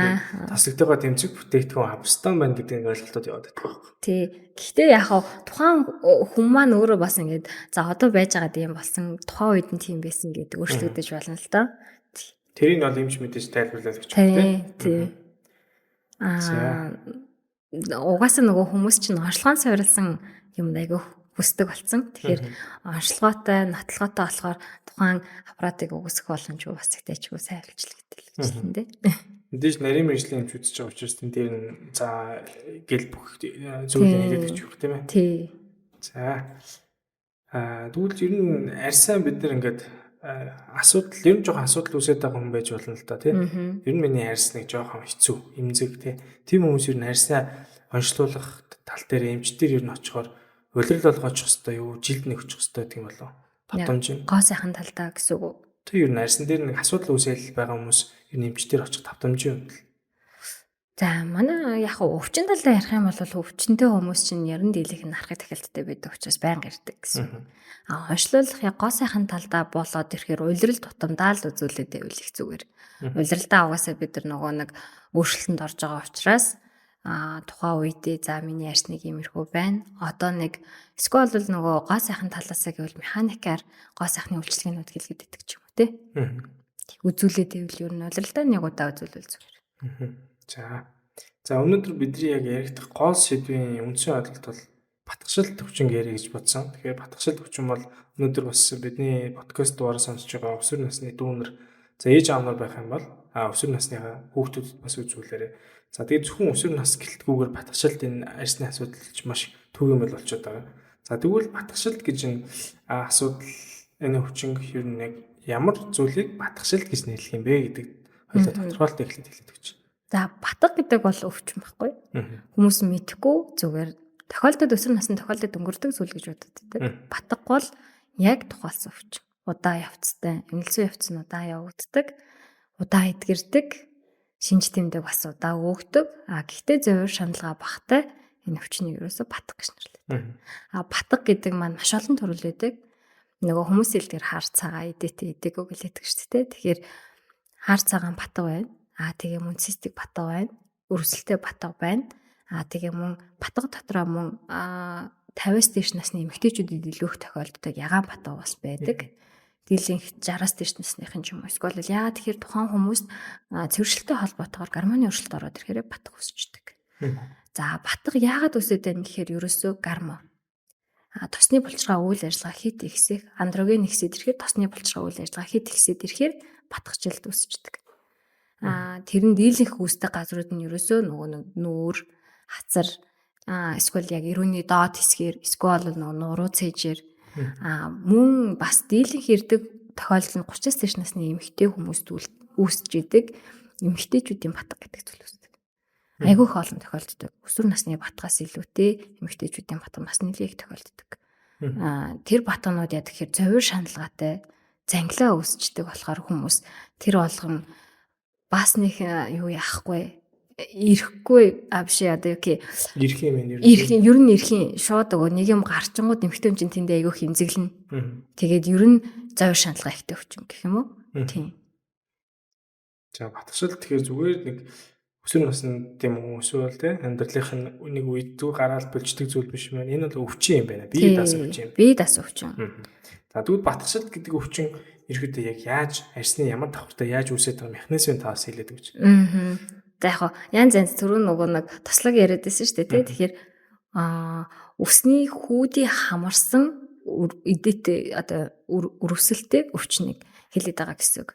тослогтойгоо тэмцэх бүтээгдэхүүн австан байна гэдэг ойлголтод яваад байдаг байхгүй. Тий. Гэхдээ яг тухайн хүн маань өөрөө бас ингээд за одоо байж байгаа юм болсон тухайн үед нь тийм байсан гэдэг өөрчлөгдөж болно л доо. Тэрийг бол юмч мэдээж тайлбарлаад өгч байна. Тий. Угаасаа нөгөө хүмүүс чинь онцлогоон суурилсан юм айгүй хүсдэг болсон. Тэгэхээр онцлогоотой, нотлогоотой болохоор тухайн аппаратыг үгүйсэх боломж бас ихтэйчгүй сайн хилжил гэдэг л гэж байна дээ. Мэдээж нарийн мэргэжлийн юмч үзэж байгаа учраас тэн дээр нь за гэл бүх зүйлийг хийгээд өгч байх тийм ээ. Тий. За. Тэгвэл ер нь арьсаа бид нар ингээд асуудал ер нь жоохон асуудал үүсээд байгаа хүн байж болно л да тийм. Ер нь миний арьс нэг жоохон хэцүү, эмзэг тийм хүмүүс ер нь арьсаа онцлуулах тал дээр эмчдэр ер нь очихоор улирал болгоочих хэвээр юу жилд нэг очих хэвээр тийм болов. Татамж юм. Гоо сайхан талдаа гэсэн үг. Тэг ер нь арьсан дээр нэг асуудал үүсэл байгаа хүмүүс ер нь эмчдэр очих тавтамж юм. За манай яг өвчин талдаа ярих юм бол өвчнөд хүмүүс чинь яран дийлэх нь харахад тахилттай байдаг учраас байнга ирдэг гэсэн. Онцлуулах яг гоо сайхан талдаа болоод ирэхээр улирал тутамдаа л үзүүлээд байвал их зүгээр. Улиралдаа угаасаа бид нар нөгөө нэг өөрчлөлтөнд орж байгаа учраас тухайн үедээ за миний арьс нэг иймэрхүү байна. Одоо нэг эсвэл бол нөгөө гоо сайхан талаасаа гэвэл механикаар гоо сайхны үйлчлэгээнүүд хэлгээд идэх ч юм уу те. Үзүүлээд байвал ер нь улиралдаа нэг удаа үзүүлвэл зүгээр. За өнөөдөр бидний яг яригдах гол сэдвийн үндсэн ойлголт бол батгшил төвчин гэрээ гэж бодсон. Тэгэхээр батгшил төвчин бол өнөөдөр бас бидний подкаст дугаараа сонсож байгаа өсвөр насны дүүнер за ээж аав нар байх юм бол өсвөр насныхаа хүүхдүүдэд бас үзүүлээрэй. За тэгээд зөвхөн өсвөр нас гэлтгүүгээр батгшилт энэ арьсны асуудалч маш төвөгмөл болчиход байгаа. За тэгвэл батгшилт гэж энэ асуудал энэ өвчин ер нь яг ямар зүйлийг батгшилт гэж нэрлэх юм бэ гэдэг хоёулаа тодорхойлт эхлээд өгч. За батга гэдэг бол өвчин байхгүй. Хүмүүс мэдхгүй зүгээр тохиолдолд өсвөр насны тохиолдолд өнгөрдөг зүйл гэж боддог тийм. Батга бол яг тухайлсан өвчин. Удаа явцтай, эмнэлзэн явц нь удаа явагддаг, удаа эдгэрдэг, шинж тэмдэг бас удаа өгдөг. Гэхдээ зөвөр шаналгаа багтай энэ өвчнийг ерөөсө батга гэж нэрлэдэг. Батга гэдэг маань маш олон төрөл байдаг. Нөгөө хүмүүс хэлдгээр хар цагаа эдэтэ эдэг үг хэлдэг шүү дээ. Тэгэхээр хар цагаан батга байна. Тэгээ мөн цистик батга байна. Өрсөлтэй батга байна. Тэгээ мөн батга дотроо мөн 50-аас дээш насны эмэгтэйчүүдэд илүү их тохиолддог ягаан батга бас байдаг. Дийлэнх 60-аас дээш насныхын ч юм уу. Эсвэл яа тэгэхээр тухайн хүмүүст цэвэршилтэй холбоотойгоор гормоны өршөлт ороод ирэхээр батга үүсчдэг. За батга яагаад үүсээд байна гэхээр ерөөсөө гормон. Тосны булчиргаа үйл ажиллагаа хит ихсэх, андроген ихсээд ирэхээр тосны булчиргаа үйл ажиллагаа хит ихсээд ирэхээр батгажилт үүсчдэг. Тэр нь дийлэнх үүсдэг газрууд нь ерөөсөө нөгөө нүүр, хацар, эсвэл яг эрүүний доод хэсгээр, эсвэл нөгөө нуруу цээжээр мөн бас дийлэнх ирдэг тохиолдол нь 30-аас дээш насны эмэгтэй хүмүүст үүсэж идэг эмэгтэйчүүдийн батга гэдэг зүйл үүсдэг. Айгүй хоолн тохиолддог. Өсвөр насны батгаас илүүтэй эмэгтэйчүүдийн батга бас нэлээд их тохиолддог. Тэр батганууд яа тэгэхээр зовир шаналгаатай зангилаа үүсчдэг болохоор хүмүүс тэр болгон бас нэг юу яахгүй ирэхгүй биш одоо окей ирэх юм ер нь ирэхийн шууд өгөө нэг юм гарчингууд эмхтэй юм чинь тэндээ айгүй хэмзэглэн тэгээд ер нь зовир шаналгаа ихтэй өвчин гэх юм уу тийм. За батгшил тэгэхээр зүгээр нэг өсвөр насны тийм үү эсвэл те амьдралынх нь нэг үед зүг гараал болждаг зүйл биш мэн энэ бол өвчин юм байна. Бие даасан өвчин. Бие даасан өвчин. За тэгвэл батгшил гэдэг өвчин ерөөдөө яг яаж арьсны ямар давхартай яаж үүсэж байгаа механизмын таас хэлээд өгч. За яг янз түрүү нөгөө нэг тослог яриад байсан шүү дээ тий. Тэгэхээр өсний хүүдийн хамарсан эдэт одоо өрөвсөлтэй өвчнийг хэлээд байгаа гэсэн үг.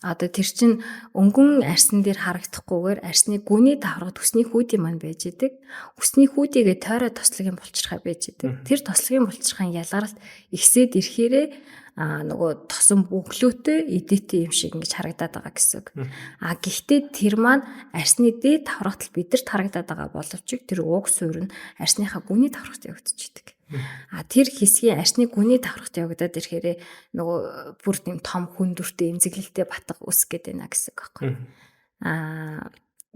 Одоо тэр чин өнгөн арьсан дээр харагдахгүйгээр арьсны гүний давхаргад өсний хүүдийн маань байж идэг. Өсний хүүдийгээ тойроо тослогийн булчирхай байж идэг. Тэр тослогийн булчирхайн ялгаралт ихсээд ирэхээрээ нөгөө тосон бөглөөтэй эдэтэй юм шиг ингэж харагдаад байгаа гэсэн үг. Гэхдээ тэр маань арьсны дээд давхаргад бидэрт харагдаад байгаа боловч тэр уг суурь нь арьсныхаа гүний давхаргад явагдчихдаг. Тэр хэсгийн арьсны гүний давхаргад явагдаад ирэхээр нөгөө бүр тийм том хүндүртэй эмзэглэлтэй батга үүсэх гээд байна гэсэн үг байхгүй.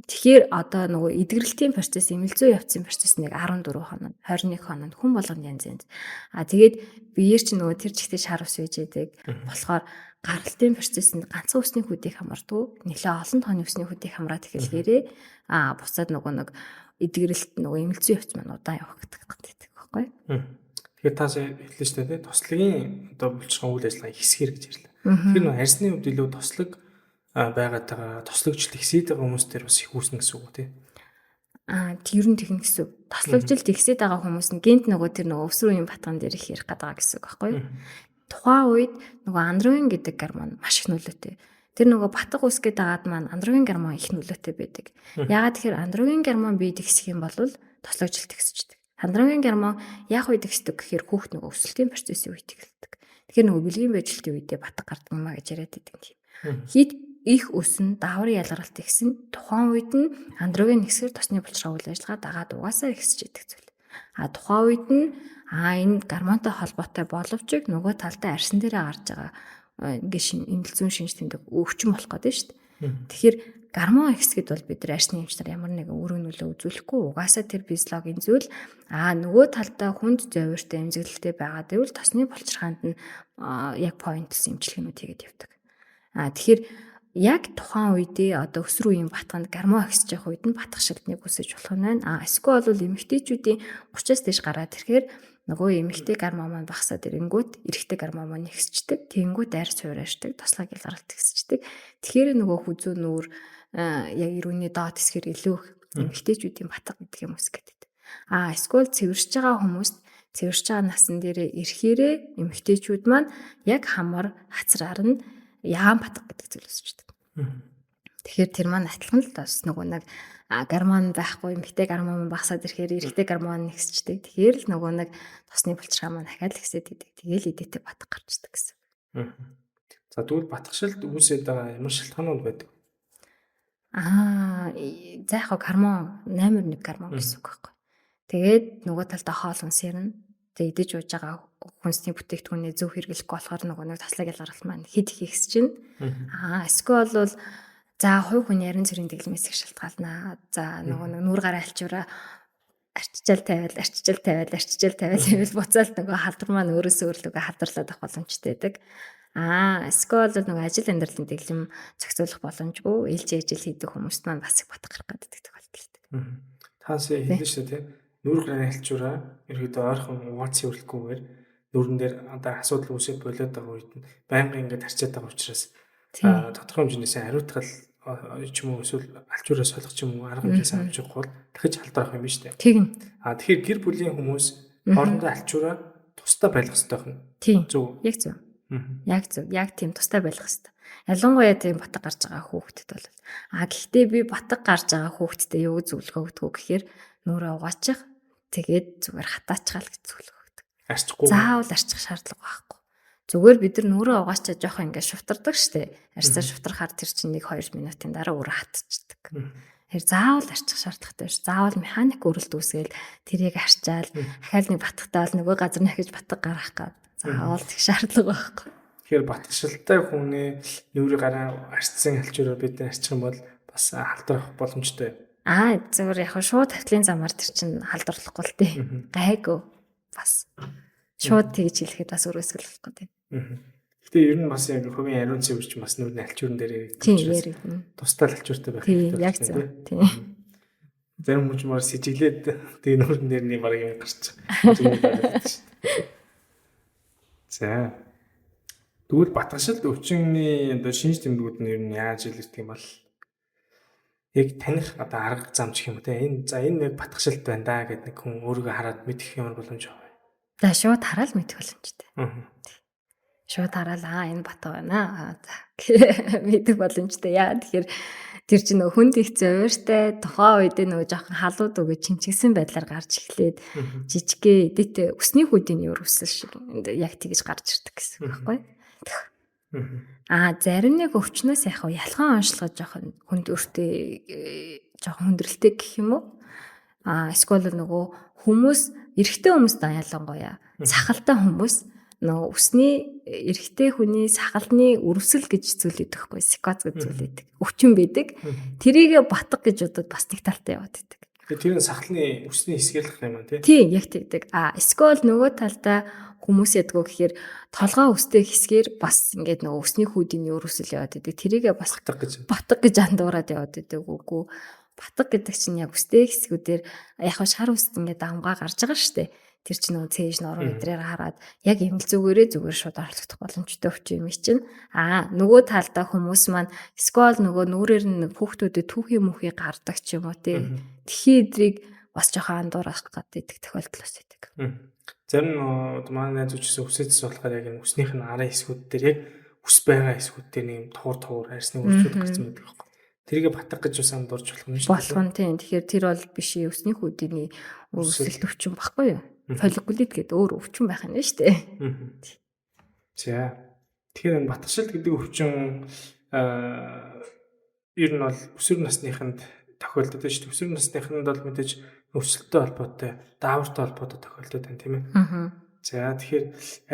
Тэгэхээр одоо нөгөө эдгэрэлтийн процесс, эмэлзүү явцын процесс нэг 14 хоног, 21 хоног хүн болгонд янз янз. Тэгээд биеэр чи нөгөө тэр чигтээ шар ус үйж идэг. Болохоор гаралтын процессыг ганцхан үсний хүүдийг хамаардаг. Нэлээ олон тооны үсний хүүдийг хамраад эхэлгээрээ буцаад нөгөө нэг эдгэрэлт нөгөө эмэлзэн явц маань удаан явах гэдэг байхгүй. Тэгэхээр та хэллээ шүү дээ. Тослогийн одоо булчирхайн үйл ажиллагаа ихсгэр гэж ярьлаа. Тэгэхээр нөгөө арьсны хувьд илүү тослог байгаатайгаа тослогжилт ихсээд байгаа хүмүүс төр бас их үүснэ гэсэн үг тийм. Тэр нь тэгнэ гэсэн үг. Тослогжилт ихсээд байгаа хүмүүс нь гэнт нөгөө тэр нөгөө өвс рүү юм батган дээр их ярих гэдэг гэсэн үг байхгүй. Тухайн үед нөгөө андроген гэдэг гормон маш их нөлөөтэй. Тэр нөгөө батг үсгээд байгаад маань андроген гормон их нөлөөтэй байдаг. Яагаад тэгэхээр андроген гормон бие тэгсэх юм бол тослогжилт ихсэж байдаг. Андроген гормон яг үед ихсдэг гэхээр хүүхд нөгөө өсөлтийн процессын үед эхэлдэг. Тэгэхээр нөгөө бэлгийн байжилтын үедээ батг гардаг юм а гэж яриад байдаг юм. Хит их өсөн дааврын ялгаралт ихсэн тухайн үед нь андроген ихсгэр тосны булчирхай үйл ажиллагаа дагаад угаасаа ихсэж идэг зүйл. Тухайн үед нь энэ гормонтой холбоотой боловч нөгөө талдаа арьсан дээрээ гарч байгаа ингээ эмэлзэн шинж тэмдэг өвчин болох гэдэг шүү дээ. Тэгэхээр гормон ихсгэд бол бид нар арьсны эмчнэр ямар нэгэн үр нөлөө үзүүлэхгүй угаасаа тэр физиологийн зүйл нөгөө талдаа хүнд зовиртой эмзэглэлтэй байгаа гэвэл тосны булчирхаанд нь яг поинтлс эмчилгээнүүд хийгээд явдаг. Тэгэхээр яг тухайн үедээ одоо өс рүү юм батганд гормон ихсэж явах үед нь батгах шилднийг үсэж болох нь байна. Эсвэл бол эмэгтэйчүүдийн 30-аас дээш гараад ирэхээр нөгөө эмэгтэй гормон маань багасаад ирэнгүүт эрэгтэй гормон маань ихсчдэг. Тэнгүүд арьс хуурайшдаг, тослог ялгаралт ихсчдэг. Тэгэхээр нөгөө хүзүү нүүр яг ирүүний доод хэсгэр илүү эмэгтэйчүүдийн батга гэдэг юм үс гэдэг. Эсвэл цэвэрч байгаа хүмүүст цэвэрч байгаа насан дээрээ ирэхээрээ эмэгтэйчүүд маань яг хамар хацраар нь яам батга гэдэг зүйл өсчдөг. Тэгэхээр тэр маань адилхан л бас нөгөө нэг гормон байхгүй эмэгтэй гормон багасаад ирэхээр эрэгтэй гормон нэгсчдэг. Тэгэхээр л нөгөө нэг тосны булчирхай маань дахиад ихсээд идэг. Тэгээл эдэтэ батга гарчдаг гэсэн. За тэгвэл батгшилд үүсээд байгаа ямар шалтгаанууд байдаг? За яг гормон 8.1 гормон гэсэн үг байхгүй. Тэгээд нөгөө талдаа хоол хүнс ярина. Тэгээд идэж ууж байгаа хүнсний бүтээгдэхүүнээ зөв хэрэглэхгүй болохоор нөгөө нэг тослог ялгаралт маань хэд их ихсэж байна. Эсвэл бол за хувь хүн ярин цэрийн дэглэмээс их шалтгаална. За нөгөө нүүр гараа алчуураа арчижаал тавиал буцаалт нөгөө халдвар маань өөрөөсөө өөрлөгөө халдварлаад авах боломжтой байдаг. Эсвэл бол нөгөө ажил амьдралын дэглэм зохицуулах боломжгүй ээлж ажил хийдэг хүмүүст маань бас их батг гарах гэдэг тохиолдол байдаг. Таас хэлсэн шүү дээ. Нүүр гараа алчуураа ерөөдөө ойрхон ууц хөвлөхгүйгээр нүүрэн дээр одоо асуудал үүсээд болоод байгаа үед нь байнга ингээд арчаад байгаа учраас тодорхой хэмжээс хариуцгал ч юм уу эсвэл алчуураа солих ч юм уу арга хэмжээс авч явах бол дахиж халдварах юм биш үү? Тийм. Тэгэхээр гэр бүлийн хүмүүс хоорондоо алчуураа тусдаа байх хэрэгтэй байна. Тийм. Зөв. Яг зөв. Яг зөв. Яг тийм тусдаа байх хэрэгтэй. Ялангуяа тийм батг гарч байгаа хүүхдэд бол гэхдээ би батг гарч байгаа хүүхдэд юу зөвлөгөө өгдөг вэ гэхээр нүрээ угаачих тэгээд зүгээр хатаачгаал гэж зөвлөгөө өгдөг. Арчихгүй. Заавал арчих шаардлага байхгүй. Зүгээр бид нар нүрээ угаачаа жоох ингээд шуфтардаг штэ. Арьсаар шуфтрахаар тэр чинь 1-2 минутын дараа үрээ хатчихдаг. Тэр заавал арчих шаардлагатай биш. Заавал механик өрөлт үүсгээл тэрийг арчаал дахиад нэг батгтаа бол нөгөө газар нь ахиж батг гаргах гад. Заавал тэг шаардлага байхгүй. Тэгэхээр батгшилтай хүний нүрээ гараа арчсан алчуураа бид арчих юм бол бас халдварах боломжтой. Зүгээр яг шууд тавтлын замаар тэр чинь халдварлахгүй л дээ. Гайгүй бас шууд тэгж хэлэхэд бас өрөөсгөл болох гэдэг. Гэтэ ер нь бас яг хувийн ариун цэвэрч бас нүрийн алчуурн дээр ярьдаг. Тусдаа алчууртай байх хэрэгтэй. Яг зөв. Тийм. Зарим хүмүүс маар сэжиглээд тэг нүрэн дээр нэг баг юм гарч байгаа. За. Тэгвэл батгшилд өвчнөний одоо шинж тэмдгүүд нь ер нь яаж илэрдэг юм бол яг таних одоо арга зам гэх юм те энэ нэг батгшилт байна да гэдэг нэг хүн өөрийгөө хараад мэдэх юм боломж байгаа. За шууд хараад мэдэх боломжтой. Шууд хараад энэ батг байна. За мэдэх боломжтой. Яа тэгэхээр тэр чинь нөгөө хүнд их зовиртой тухайн үед нөгөө жоохон халууд өгөө чимчгсэн байдлаар гарч эхлээд жижиггээ эдэтэ өсний хүүдийн юур өсөл шиг яг тэгж гарч ирдэг гэсэн үг байхгүй. Зарим нэг өвчнөөс яг ялгаан онцлогож жоохон хүнд өртөө жоохон хүндрэлтэй гэх юм уу? Эсвэл нөгөө хүмүүс эрэгтэй хүмүүс даа ялангуяа сахалтай хүмүүс нөгөө өсний эрэгтэй хүний сахалны өрөвсөл гэж зүйл өгдөг байхгүй психоз гэж зүйл өгдөг. Өвчин байдаг. Тэрийг батг гэж удаад бас нэг талтай яваад байдаг. Тэр нь сахалны өсний хэсгээлх юм аа тий. Тийм яг тэгдэг. Эсвэл нөгөө талдаа хүмүүс ядгүй гэхээр толгой өстэй хэсгээр бас ингээд нөгөө өсний хүүдийн өрөөсөл яваад идэг. Тэрийгээ бас батг гэж андуураад яваад идэг. Үгүй батг гэдэг чинь яг өстэй хэсгүүдээр яг шар үст ингээд дамгаа гарч байгаа шүү дээ. Тэр чинь нөгөө цээж нороо эдрээр хараад яг эмэл зүгээрээ зүгээр шууд орлогдох боломжтой өвч юм чинь. Нөгөө талдаа хүмүүс маань скол нөгөө нүрээр нь хүүхдүүдэд түүхий мөхий гардаг ч юм уу тий. Тэхий эдрийг бас жоохон андуурах гэдэг тохиолдол бас байдаг. Зарим нь манай найз үчсэн өсөөс болохоор яг энэ өснийх нь арын хэсгүүд дээр яг өс байгаа хэсгүүд дээр нэг юм туур арьсны үржүүлэх гэсэн байдаг байхгүй. Тэрийг батг гэж бас андуурж болох юм шүү. Болох нь тийм. Тэгэхээр тэр бол биш өсний хүүдийн өрсөлт өвчин баггүй юу? Фолликулит гэдэг өөр өвчин байх нь шүү дээ. За. Тэгэхээр энэ батгшилт гэдэг өвчин ер нь бол өсвөр насныханд тохиолддог шүү дээ. Өсвөр насныханд бол мэдээж өвчлөлттэй холбоотой, даавартай холбоотой тохиолдод байна тийм ээ. За тэгэхээр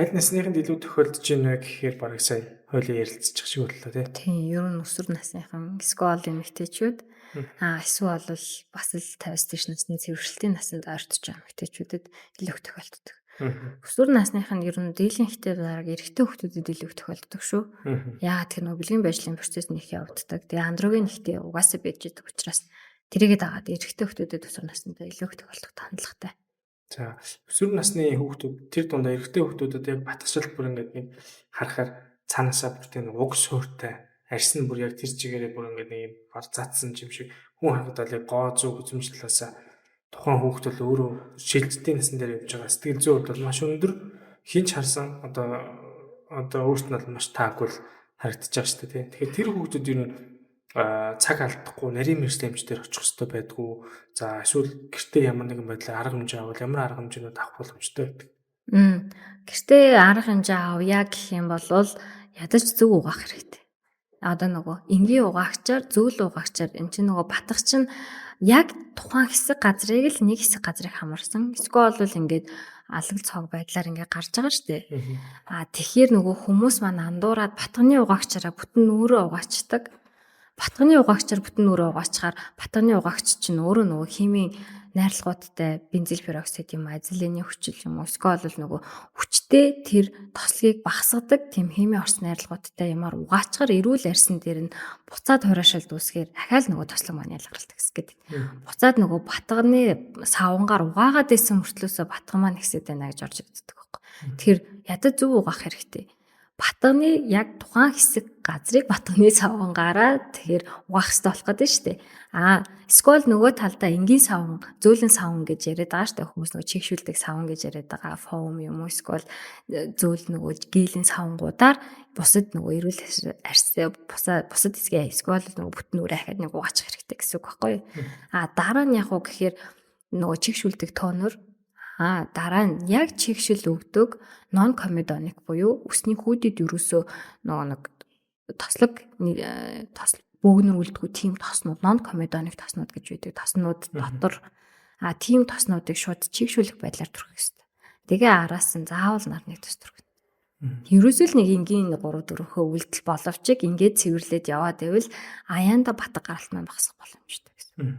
аль насныханд илүү тохиолдож байна гэхээр бараг сая хойлоо ярилцчих шиг боллоо тий. Тийм, ер нь өсвөр насныхан скол эмэгтэйчүүд эсвэл бол бас л 50-60 насны цэвэршилтийн насанд ойртож байгаа эмэгтэйчүүдэд илүү тохиолддог. Өсвөр насныхан ер нь дийлэн ихтэй дараг эрэгтэй хүүхдүүдэд илүү тохиолддог шүү. Яагаад тэр нөгөө бэлгийн байдлын процесс нь их явагддаг. Тэгээ андроген ихтэй угаасаа байж байгаа учраас тэрийгээ дагаад эрэгтэй хүүхдүүдэд өсвөр насндаа илүү тохиолдох хандлагатай. За өсвөр насны хүүхдүүд тэр дундаа эрэгтэй хүүхдүүдэд яг батгшилт бүр ингээд нэг харахаар цаанаасаа бүр тийм уг сууртай арьс нь бүр яг тэр чигээрээ бүр ингээд нэг юм гар цаацсан юм шиг хүн харагдал яг гоо зүг үзмжлэлээс тухайн хүүхд бол өөрөө шилжилтийн насан дээр явж байгаа сэтгэл зүйн хувьд бол маш өндөр хинч харсан одоо өөрт нь бол маш таагүй харагдаж байгаа шүү дээ. Тэгэхээр тэр хүүхдүүд юу цаг алдахгүй нарийн мэрэгчлийн хэмжээр очих хэрэгтэй байдгүй. За эсвэл гэртээ ямар нэгэн байдлаар арга хэмжээ авал ямар арга хэмжээнүүд авах боломжтой байдаг. Гэртээ арга хэмжээ авъя гэх юм бол ядаж зөв угаах хэрэгтэй. Одоо нөгөө энгийн угаагчаар зөвл угаагчаар эн чинь нөгөө батгах чинь яг тухайн хэсэг газрыг л нэг хэсэг газрыг хамарсан. Эсвэл бол ингээд алаг цог байдлаар ингээд гарч байгаа шүү дээ. Тэгэхээр нөгөө хүмүүс маань андуураад батганы угаагчаараа бүтэн нүрээ угаачдаг. Батганы угаагчаар бүтэн нүрээ угаачаар батганы угаагч чинь өөрөө нөгөө химийн найрлагуудтай бензил пероксид юм азилений хүчил юм уу эсвэл нөгөө хүчтэй тэр тослогийг багасгадаг тийм химийн орс найрлагуудтай ямаар угаачаар эрүүл арьсан дээр нь буцаад хураашаал дүүсгээр ахаал нөгөө тослог маань ялгаралдаг гэдэг. Буцаад нөгөө батганы савнгаар угаагаад байсан мөртлөөсөө батган маань ихсээд байна гэж орж ирдэг байхгүй. Тэгэхээр ядаж зөв угаах хэрэгтэй. Батганы яг тухайн хэсэг газрыг батганы савнгаараа тэгэхээр угаах хэрэгтэй болох гэдэг нь шүү дээ. Эсвэл нөгөө талдаа энгийн савн, зөөлөн савн гэж яриад байгаа шүү дээ. Хүмүүс нөгөө чигшүүлдэг савн гэж яриад байгаа. Фоам юм уу эсвэл зөөл нөгөө гелийн савнгуудаар бусад нөгөө эрүүл арьс бусад хэсгээ эсвэл нөгөө бүтэн нүрээ ахаад нэг угаачих хэрэгтэй гэсэн үг байхгүй юу? Дараа нь яг уу гэхээр нөгөө чигшүүлдэг тонор дараа нь яг чигшил өгдөг нон комедоник буюу өсний хүйдэд ерөөсөө нөгөө нэг тослог бөөгнөр үлдгүү тийм тоснууд нон комедоник тоснууд гэж үүдэг. Тоснууд дотор тийм тоснуудыг шууд чигшүүлэх байдлаар түргэх хэрэгтэй. Тэгээ араас нь заавал нарны тос түргэнэ. Ерөөсөө л нэг энгийн 3-4 үйлдэл боловч ингээд цэвэрлээд яваад байвал аяанда батг гаралт маань багасах боломжтой гэсэн.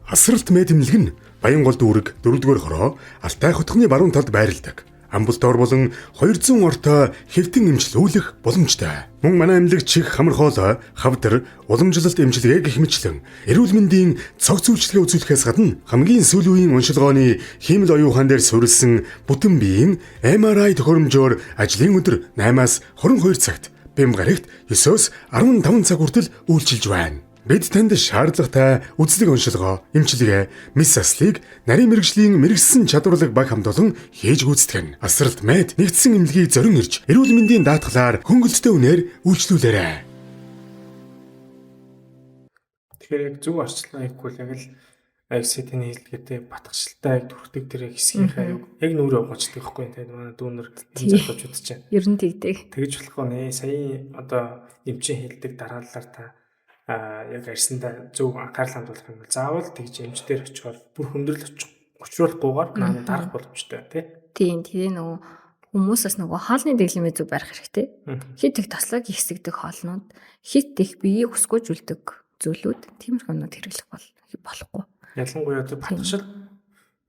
Асралт мэд тэмлэг нь Баянгол дүүрэг 4-р хороо Алтай хотхны баруун талд байрладаг. Амбултор болон 200 ортой хэвтэн эмчилүүлэх боломжтой. Мөн манай эмнэлэг чих хамархоол хавдар уламжлалт эмчилгээ гэх мэтлэн эрүүл мэндийн цог зөвчлөгөө үзүүлэхээс гадна хамгийн сүүлийн үеийн уншилгооны хиймэл оюухан дээр суурилсан бүтэн биеийн MRI тохиромжоор ажлын өдөр 8-аас 22 цагт, бэм гарагт 9-оос 15 цаг хүртэл үйлчилж байна. Бид танд шаардлагатай үзлэг уншилгоо, эмчилгээ, мис аслыг нарийн мэрэгжлийн мэрэгсэн чадварлаг баг хамт олон хийж гүйцэтгэн. Асралт мэд нэгдсэн эмнэлгийг зорин ирж, эрүүл мэндийн даатгалаар хөнгөлөлттэй үнээр үйлчлүүлээрэй. Тэгэхээр яг зөв арчлан хийхгүй яг л АИКС-ийн хэлдгээтэй батгшилтай түрхдэг тэр хэсгийнхаа яг нүрээ угаачдаг байхгүй тийм манай дүүнер залуучууд чинь. Ер нь тэгдэг. Тэгж болох нэ саяын одоо эмчийн хэлдэг дараалалаар та яг арьсандаа зөв анхаарал хандуулах юм бол заавал тэгж эмчдэр очихоор бүр хөндрөл учруулахгүйгээр манай дарах боломжтой тийм. Тэгээ нөгөө хүмүүсээс нөгөө хоолны дэглэмээ зөв барих хэрэгтэй. Хит их тослог ихсэгдэх хоолнууд, хит их биеийг өсгөөжүүлдэг зүйлүүд тиймэрхүү юмнууд хэрэглэх болохгүй. Ялангуяа тэр батгшил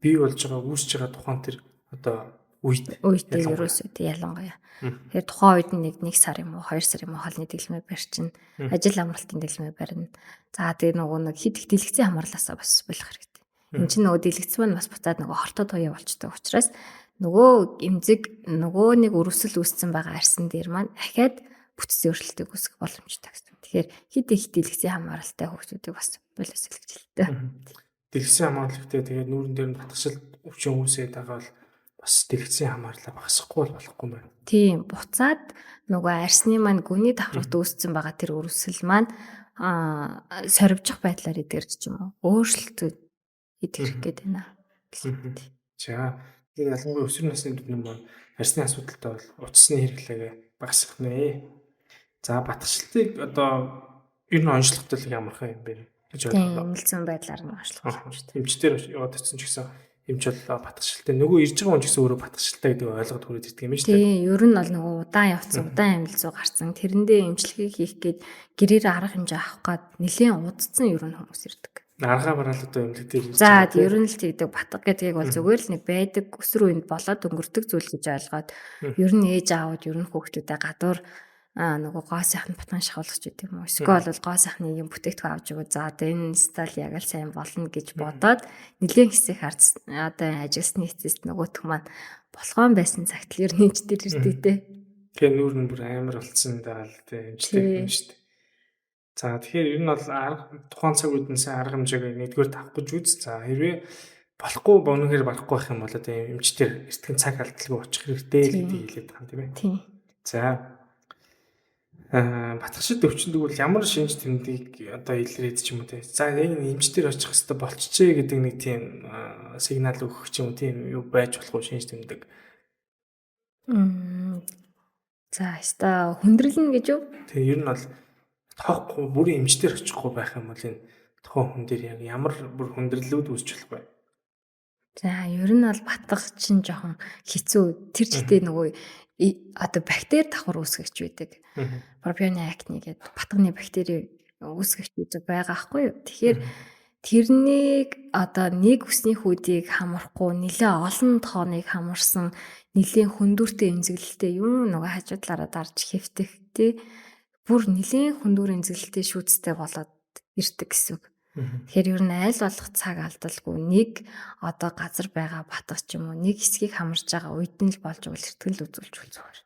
бий болж байгаа үүсэж байгаа тухайн тэр одоо Үедээ ерөөсөө ялангуяа. Тэгэхээр тухайн үед нэг сар юм уу 2 сар юм уу хоолны дэглэмээ барьчин. Ажил амралтын дэглэмээ барина. За тэгээ нөгөө нэг хит их дэлгэцийн хамаарласаа бас болох хэрэгтэй. Энд чинь нөгөө дэлгэц маань бас буцаад нөгөө хортой туяа болчтой учраас нөгөө эмзэг нөгөө нэг өрөвсөл үүссэн байгаа арьсан дээр маань ахаад бүтцийн өөрчлөлтийг үүсгэх боломжтой гэсэн. Тэгэхээр хит их дэлгэцийн хамааралтай хүүхдүүдийг бас боловс хэлэгжилтэй. Дэлгэцийн хамааралтай тэгээд нүүрэн дээр нь батгшил өвчин үүсээд байгаа бол бас дэлгэцийн хамаарлаа багасгахгүй болохгүй юм байна. Тийм буцаад нөгөө арьсны маань гүний давхрагт үүссэн байгаа тэр өрөвсөл маань сорвжих байдлаар идэрч ч юм уу өөрчлөлт идэх гээд байна. За тэгээд ялангуяа өсвөр насны төдний маань арьсны асуудалтай бол утасны хэрэглээгээ багасгах нэ. За батгшилтыг одоо ер нь онцлогтой ямархан юм бэ гэж бодлоо. Эмэлцэн байдлаар нь онцлох юм шүү дээ. Эмчтэр яваад очсон ч гэсэн эмч бол батгшилтай нөгөө ирж байгаа хүн ч гэсэн өөрөө батгшилтай гэдэг ойлгоод хүрээд ирдэг юм шүү дээ. Тийм, ер нь бол нөгөө удаан явцсан, удаан амьдлцуу гарсан. Тэрэндээ эмчилгээ хийх гээд гэрээр арга хэмжээ авах гээд нэлээд удацсан ер нь хүмүүс ирдэг. Аргаа бараал одоо эмнэлэгтэй ирж байгаа. За, ер нь л тэгдэг батга гэдгийг бол зүгээр л нэг байдаг өсвөр үеинд болоод өнгөрдөг зүйл гэж ойлгоод ер нь ээж аауд ер нь хүүхдүүдэд гадуур нөгөө гоо сайхан батхан шахуулах ч гэдэг юм уу. Эсвэл бол гоо сайхны юм бүтээгдэхүүн авч өгөө. За одоо энэ стал яг л сайн болно гэж бодоод нэлээд хэсэг харц одоо ажилласны эцэст нөгөөх маань болохоон байсан цагт л ер нь ч тэр ирдэг те. Тэгээ нүүр нь бүр амар болцсон даал те эмчтэй юм шүү дээ. За тэгэхээр ер нь бол тухайн цаг үед нь сайн арга хэмжээг нэгдүгээр тавих гэж үз. За хэрвээ болохгүй боногэр барахгүй байх юм бол одоо эмчтэр эртхэн цаг алдалгүй очих хэрэгтэй гэдгийг хэлээд байгаа юм тийм ээ. Тийм. За батгшид өвчнөд бол ямар шинж тэмдгийг одоо илрээд ч юм уу те. За яг эмчтэр очих хэрэгтэй болчихжээ гэдэг нэг тийм сигнал өгөх ч юм уу тийм юу байж болох уу шинж тэмдэг. За яста хүндрэлнэ гэж юу? Тэгээ ер нь бол тоохгүй бүрийн эмчтэр очихгүй байх юм бол энэ тухайн хүн дээр яг ямар бүр хүндрэлүүд үүсч болох вэ? За ер нь бол батгах чинь жоохон хэцүү. Тэр жигтэй нөгөө одоо бактери давхар үүсгэгч байдаг. Пропионы акне гэдэг батганы бактери үүсгэгч байгаа байхгүй юу? Тэгэхээр тэрнийг одоо нэг үсний хүүдийг хамрахгүй нэлээ олон тооныг хамарсан нэлээ хүндүртэй эмзэглэлтэй юм нөгөө хажуудлаараа дарж хэвтэхтэй бүр нэлээ хүндүр эмзэглэлтэй шүүцтэй болоод ирдэг гэсэн үг. Тэгэхээр ер нь айл болох цаг алдалгүй нэг одоо газар байгаа батгах ч юм уу нэг хэсгийг хамарж байгаа үед нь л болж өгөл эртгэл үзүүлж үзүүгээр.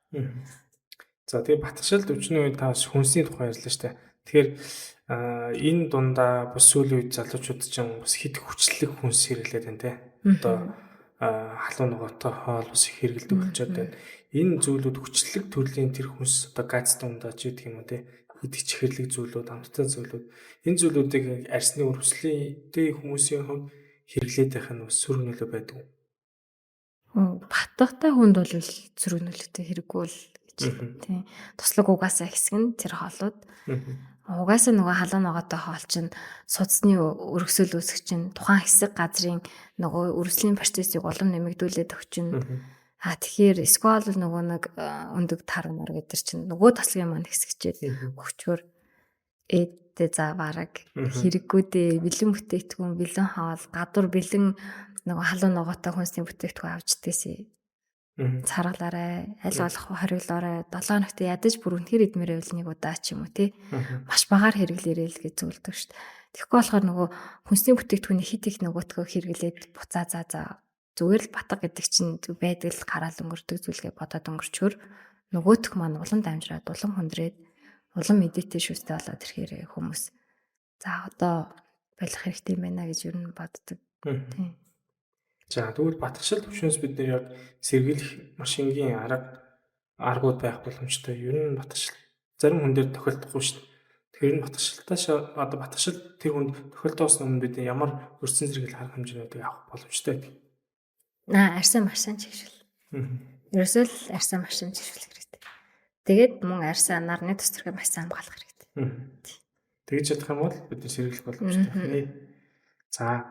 За тэгээ батгшилд өвчний үед та хүнсний тухай ярьлаа шүү дээ. Тэгэхээр энэ дундаа бас сүүлийн үед залуучууд ч юм бас хэд хүчлэг хүнс хэрэглээд байна те. Одоо халуун ногоотой хоол бас их хэрэглэдэг болчиход байна. Энэ зүйлүүд хүчлэг төрлийн тэр хүнс одоо гац дундаа ч гэдэг юм уу те. Идэх чихэрлэг зүйлүүд, амттай зүйлүүд энэ зүйлүүдийг арьсны өрөвслийн хүмүүсийн хувьд хэрэглээд байх нь бас сөрөг нөлөө байдаг уу? Батгатай хүнд бол сөрөг нөлөөтэй хэрэггүй л гэж тийм. Туслаг угаасаа хэсэг нь тэр хоолууд. Угаасаа нөгөө халуун ногоотой хоол чинь судасны өргөсөл үүсгэж чинь тухайн хэсэг газрын нөгөө өрөвслийн процессыг улам нэмэгдүүлээд өгчин. Тэгэхээр эсвэл нөгөө нэг өндөг тар мар гэдэг чинь нөгөө тослогийн маань хэсэгчээд өгчгөр ээдтэй за бараг хэрэггүй дээ бэлэн бүтээгдэхүүн бэлэн хоол гадуур бэлэн нөгөө халуун ногоотой хүнсний бүтээгдэхүүн авч идээсэй. Царгалаарай аль болох хориглоорой 7 хоногт ядаж бүр үнэхээр идмээр байвал нэг удаа ч юм уу тий маш багаар хэрэглээрэй л гэж зөвлөдөг шүү дээ. Тэгэхгүй болохоор нөгөө хүнсний бүтээгдэхүүний хит их нөгөөтгөө хэрэглээд буцаа за зүгээр л батга гэдэг чинь байдаг л гараал өнгөрдөг зүйлгээ бодоод өнгөрчөр нөгөөх маань улам дамжраад улам хүндрээд улам эдэттэй шүүстэй болоод ирэхээр хүмүүс за одоо болох хэрэгтэй байна гэж юу н боддог. Тийм. За тэгвэл батгшил төвшнөөс бид нэр яг сэргийлэх машингийн аргууд байх боломжтой. Ер нь батгшил зарим хүн дээр тохиолдохгүй шүү дээ. Тэгэхээр энэ батгшилтаас одоо батгшил тэр хүнд тохиолдохоос өмнө бид ямар өрсөн зэрэгэл арга хэмжээнүүдийг авах боломжтой гэдэг. Арьсан машин чигшүүл. Ерөөсөө л арьсан машин чигшүүл хэрэгтэй. Тэгээд мөн арьсан нарны төсвөргөө маш сайн хамгаалах хэрэгтэй. Тэгж чадах юм бол бид сэргийлэх боломжтой. За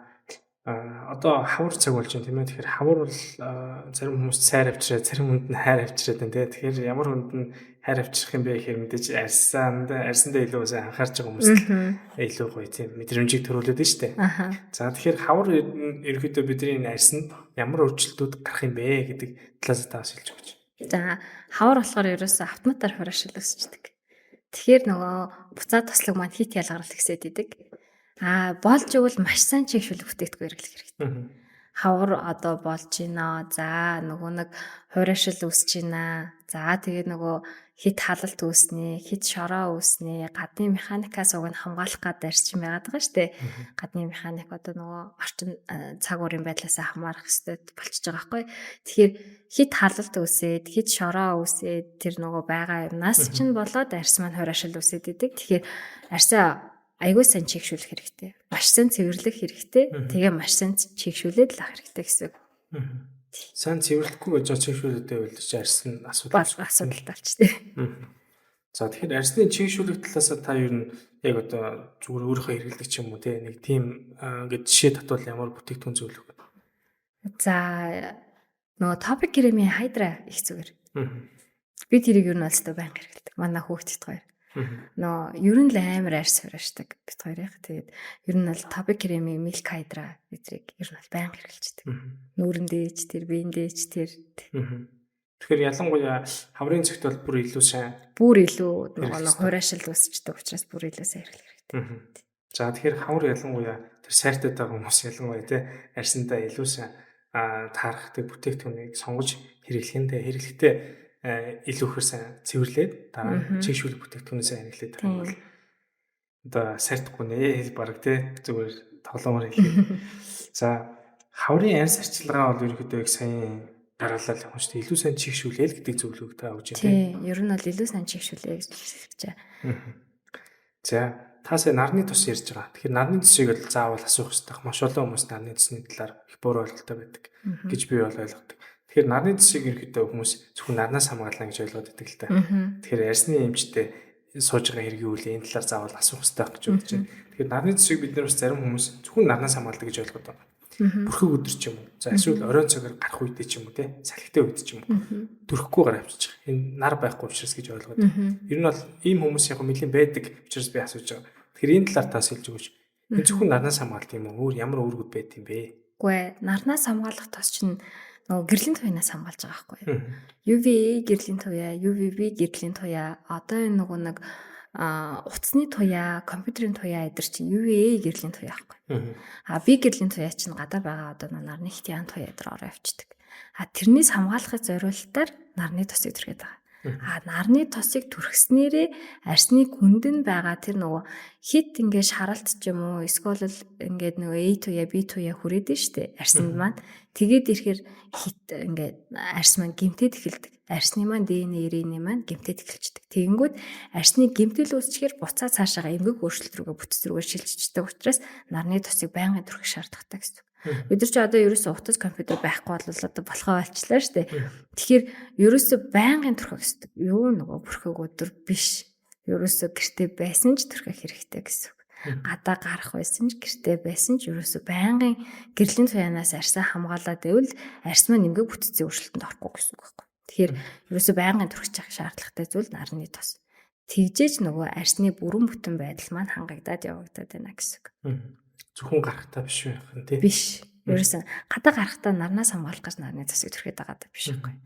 Одоо хавар цаг болж байна тийм ээ. Тэгэхээр хавар бол зарим хүмүүс сайр авчираа, зарим хүнд нь хайр авчираад байна тийм. Тэгэхээр ямар хүнд нь хайр авчрах юм бэ гэхээр мэдээж арьсандаа илүү сайн анхаарч байгаа хүмүүст илүү гоё тийм мэдрэмжийг төрүүлээд байна шүү дээ. За тэгэхээр хавар ерөөдөө бидний энэ арьсанд ямар өөрчлөлтүүд гарах юм бэ гэдэг талаас таас хэлж өгч. За хавар болохоор ерөөсөө автоматар хураашил өсчдөг. Тэгэхээр нөгөө буцаа тослог маань хит ялгарл ихсээд идэг. Болж игэл маш сайн чигшүүл бүтээгдэхүүн хэрэглэх хэрэгтэй. Хавар одоо болж байна. За нөгөө нэг хураашил үүсэж байна. За тэгээд нөгөө хит халалт үүснэ, хит шороо үүснэ, гадны механикаас уг нь хамгаалах гад арчин байгаад байгаа шүү дээ. Гадны механик одоо нөгөө орчин цаг уурын байдлаас хамаарах хэрэгтэй болчихж байгаа байхгүй. Тэгэхээр хит халалт үүсээд, хит шороо үүсээд тэр нөгөө байгаа юмнаас чинь болоод арьс маань хураашил үүсээд идэг. Тэгэхээр арьсаа айгүй сайн чигшүүлэх хэрэгтэй. Маш сайн цэвэрлэх хэрэгтэй. Тэгээ маш сайн чигшүүлээд л ах хэрэгтэй гэсэн үг. Сайн цэвэрлэхгүй гэж чигшүүлэхдээ бол чи арьс нь асуудал болчтой. За тэгэхээр арьсны чигшүүлэх талаас та ер нь яг одоо зүгээр өөрийнхөө хэрэглэдэг ч юм уу те нэг тийм ингээд жишээ татвал ямар бүтээгдэхүүн зөвлөх вэ? За нөгөө топик кремийн хайдра их зүгээр. Би тэрийг ер нь олстой байнга хэрэглэдэг. Манай хүүхдэд хоёр. Нөө ер нь л амар арьс хураашдаг бид хоёрыг. Тэгээд ер нь бол топик кремийн милк хайдра эдрийг ер нь бол байнга хэрэглэждэг. Нүүрэндээч тэр биендээч тэр. Тэгэхээр ялангуяа хаврын цогт бол бүр илүү сайн. Бүр илүү нөгөө хураашил үүсчдэг учраас бүр илүү сайн хэрэглэх хэрэгтэй. За тэгэхээр хавар ялангуяа тэр сайртай байгаа хүмүүс ялангуяа те арьсандаа илүү сайн таарахдаг бүтээгдэхүүнийг сонгож хэрэглэхдээ илүү ихээр сайн цэвэрлээд дараа чигшүүлэх бүтээгдэхүүнээ сайн хэрэглээд байгаа бол одоо сартахгүй нэ баг те зүгээр тоглоомор хэлээ. За хаврын арьс арчилгаа бол ерөөдөө их сайн дараалал явах шүү дээ. Илүү сайн чигшүүлээл гэдэг зөвлөгөөг та өгч байна. Тийм, ер нь бол илүү сайн чигшүүлээ гэж хэлж байгаа. За таасаа нарны тус ярьж байгаа. Тэгэхээр нарны тусыг бол заавал асуух хэрэгтэй. Маш олон хүмүүс нарны тусны талаар их буруу ойлголттой байдаг гэж би бол ойлгодог. Тэгэхээр нарны тусыг ерөөдөө хүмүүс зөвхөн нарнаас хамгаална гэж ойлгоод байдаг л та. Тэгэхээр арьсны эмчтэй сууж байгаа хэргийн үйл энэ талаар заавал асуух хэрэгтэй гэж бодож байна. Тэгэхээр нарны тусыг бид нар бас зарим хүмүүс зөвхөн нарнаас хамгаалдаг гэж ойлгоод байгаа. Бүрхэг өдөр ч юм уу. За эсвэл оройн цагаар гарах үедээ ч юм уу те. Салхитай үед ч юм уу. Дөрөхгүй гараа авчиж байгаа. Энэ нар байхгүй учраас гэж ойлгоод. Ер нь бол ийм хүмүүс яг нэлийн байдаг учраас би асууж байгаа. Тэгэхээр энэ талаар тас хэлж өгөөч. Энэ зөвхөн нарнаас хамгаалт юм уу? Өөр ямар үүргүүд байд юм бэ? Үгүй ээ. Нарнаас хамгаалах тос чинь нөгөө гэрлийн туянаас хамгаалж байгаа байхгүй юу? UVA гэрлийн туяа, UVB гэрлийн туяа. Одоо энэ нөгөө нэг утасны туяа, компьютерийн туяа эдэр чинь UVA гэрлийн туяа байхгүй. B гэрлийн туяа чинь гадаа байгаа одоо нарны хитян туяа эдэр ороо авчдаг. Тэрнээс хамгаалахыг зориулалтаар нарны тосыг түрхээд байгаа. Нарны тосыг түрхснээрээ арьсны гүнд нь байгаа тэр нөгөө хит ингээд шаралт ч юм уу эсвэл ингээд нөгөө A туяа B туяа хүрээд нь штэ арьсанд маань тэгээд ирэхээр хит ингээд арьс маань гэмтээд эхэлдэг. Арьсны маань ДНР-ийн маань гэмтээд эхэлждэг. Тэгэнгүүт арьсны гэмтэл үүсчихээр буцаа цаашаага эмгэг өөрчлөлт рүүгээ бүтц рүүгээ шилжчихдэг учраас нарны тосыг байнгын түрхэх шаардлагатай гэсэн. Бид нар ч одоо ерөөсөө утас компьютер байхгүй бол одоо болохоо болчлаа шүү дээ. Тэгэхээр ерөөсөө байнгын түрхэх гэсэн. Юу нөгөө бүрхэг өдөр биш. Ерөөсөө гэртээ байсан ч түрхэх хэрэгтэй гэсэн. Гадаа гарах байсан ч гэртээ байсан ч ерөөсөө байнгын гэрлийн туянаас арьсаа хамгаалаад байвал арьс маань эмгэг бүтцийн өөрчлөлтөнд орохгүй гэсэн үг байхгүй. Тэгэхээр ерөөсөө байнгын түрхэж явах шаардлагатай зүйл нарны тос. Тэгжээж нөгөө арьсны бүрэн бүтэн байдал маань хангагдаад явагдаад байна гэсэн үг. Зөвхөн гарахтаа биш байх нь тий. Биш. Ерөөсөн гадаа гарахтаа нарнаас хамгаалах гэж нарны тосыг түрхээд байгаа даа биш үгүй.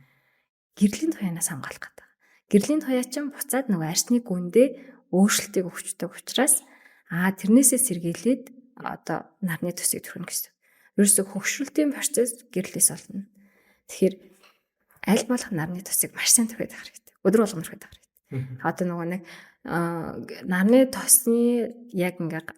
Гэрлийн туянаас хамгаалах гэдэг. Гэрлийн туяа чинь буцаад нөгөө арьсны гүндээ өөрчлөлтийг өгчдөг учраас тэрнээсээ сэргийлээд одоо нарны тосыг түрхэнэ гэсэн. Ерөөсөө хөгшрөлтийн процесс гэрлээс олно. Тэгэхээр аль болох нарны тосыг маш сайн түрхээд авах хэрэгтэй. Өдөр болгон түрхээд авах хэрэгтэй. Одоо нөгөө нэг нарны тосны яг ингээ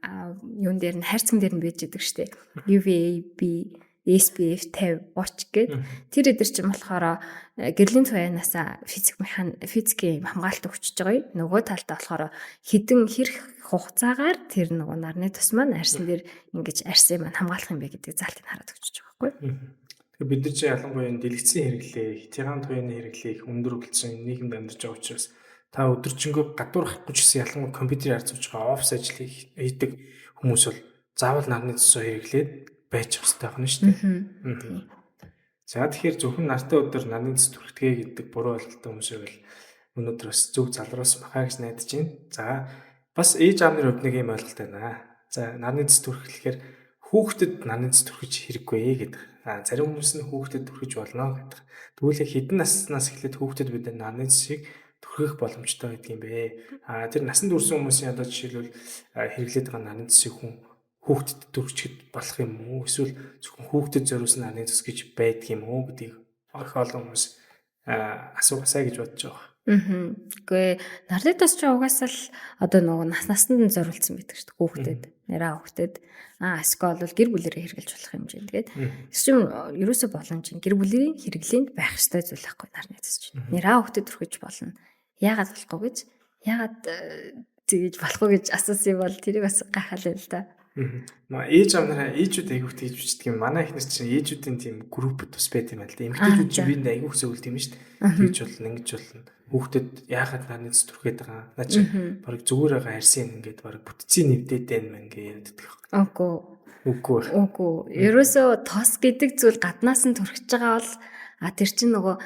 юун дээр нь хайрцаг дээр нь бийж идэг штеп. UVB, SPF 50 watch гэдэг. Тэр эдэр чинь болохоор гэрлийн туянаас физикийн хамгаалалт өгчөж байгаа. Нөгөө талдаа болохоор хідэн хэрэг хугацаагаар тэр нөгөө нарны тос маань арьсан дээр ингэж арьсыг маань хамгаалах юм бэ гэдэг залтыг хараад өгчөж байгаа байхгүй. Тэгэхээр бид нар чинь ялангуяа дэлгэцийн хэрэглээ, хитягаан туяаны хэрэглээ их өндөр болсон нийгэмд амьдарч байгаа учраас та өдөржингөө гадуур хахгүй ч гэсэн ялангуяа компьютерээр харж байгаа офис ажлыг хийдэг хүмүүс бол заавал нарны тосоо хэрэглээд байж хэвстэй байна шүү дээ. За тэгэхээр зөвхөн нартай өдөр нарны цэц түрхтгэ гэдэг буруу ойлголттой хүмүүсийг л өнөөдөр бас зөв залруулсан бахаа гэж найдаж байна. За бас ээж аав нарын хувьд нэг юм ойлголт байна. За нарны цэц түрхлэхээр хүүхдэд нарны цэц түрхэж хэрэггүй гэдэг. Зарим хүмүүс нь хүүхдэд түрхэж болно гэдэг. Тэгвэл хэдэн наснаас эхлээд хүүхдэд бид нарны цэцийг түрхэх боломжтой гэдэг юм бэ? Тэр насанд хүрсэн хүмүүсийн одоо жишээлбэл хэрэглээд байгаа нарны цэцийг хүүхдэд түрхчихэд болох юм уу? Эсвэл зөвхөн хүүхдэд зориулсан нарны цэц гэж байдаг юм уу гэдгийг их олон хүмүүс асуугасаа гэж бодож байгаа. Гэхдээ нарны цэц ч угаасаа л одоо нөгөө наснд нь зориулсан байдаг шүү дээ хүүхдэд. Нэраа хүүхдэд эсвэл бол гэр бүлэрээ хэрэглэж болох хэмжээ. Тэгээд чинь ерөөсөө боломж нь гэр бүлийн хэрэглээнд байх ёстой зүйл байхгүй нарны цэц чинь. Нэраа хүүхдэд түрхэж болно. Яагаад болохгүй гэж? Яагаад тэгэж болохгүй гэж асуусан бол тэрийг бас гайхалаа л да. Ээж аав нараа ээжүүд айгүйх тэгж бичдэг юм. Манай ихнэр чинь ээжүүдийн тийм группд бас байт юм байна л да. Эмэгтэйчүүд чинь биэнд айгүйх зөвлөд юм шүү дээ. Тэгж болно, ингэж болно. Хүүхдэд яахад нарны цэц түрхээд байгаа. Наа чи баг зүгээр байгаа харьсан ингээд баг бүтцийн нэвдээд байна ингээ яриад байдаг. Үгүй. Ерөөсөө тос гэдэг зүйл гаднаас нь түрхэж байгаа бол тэр чинь нөгөө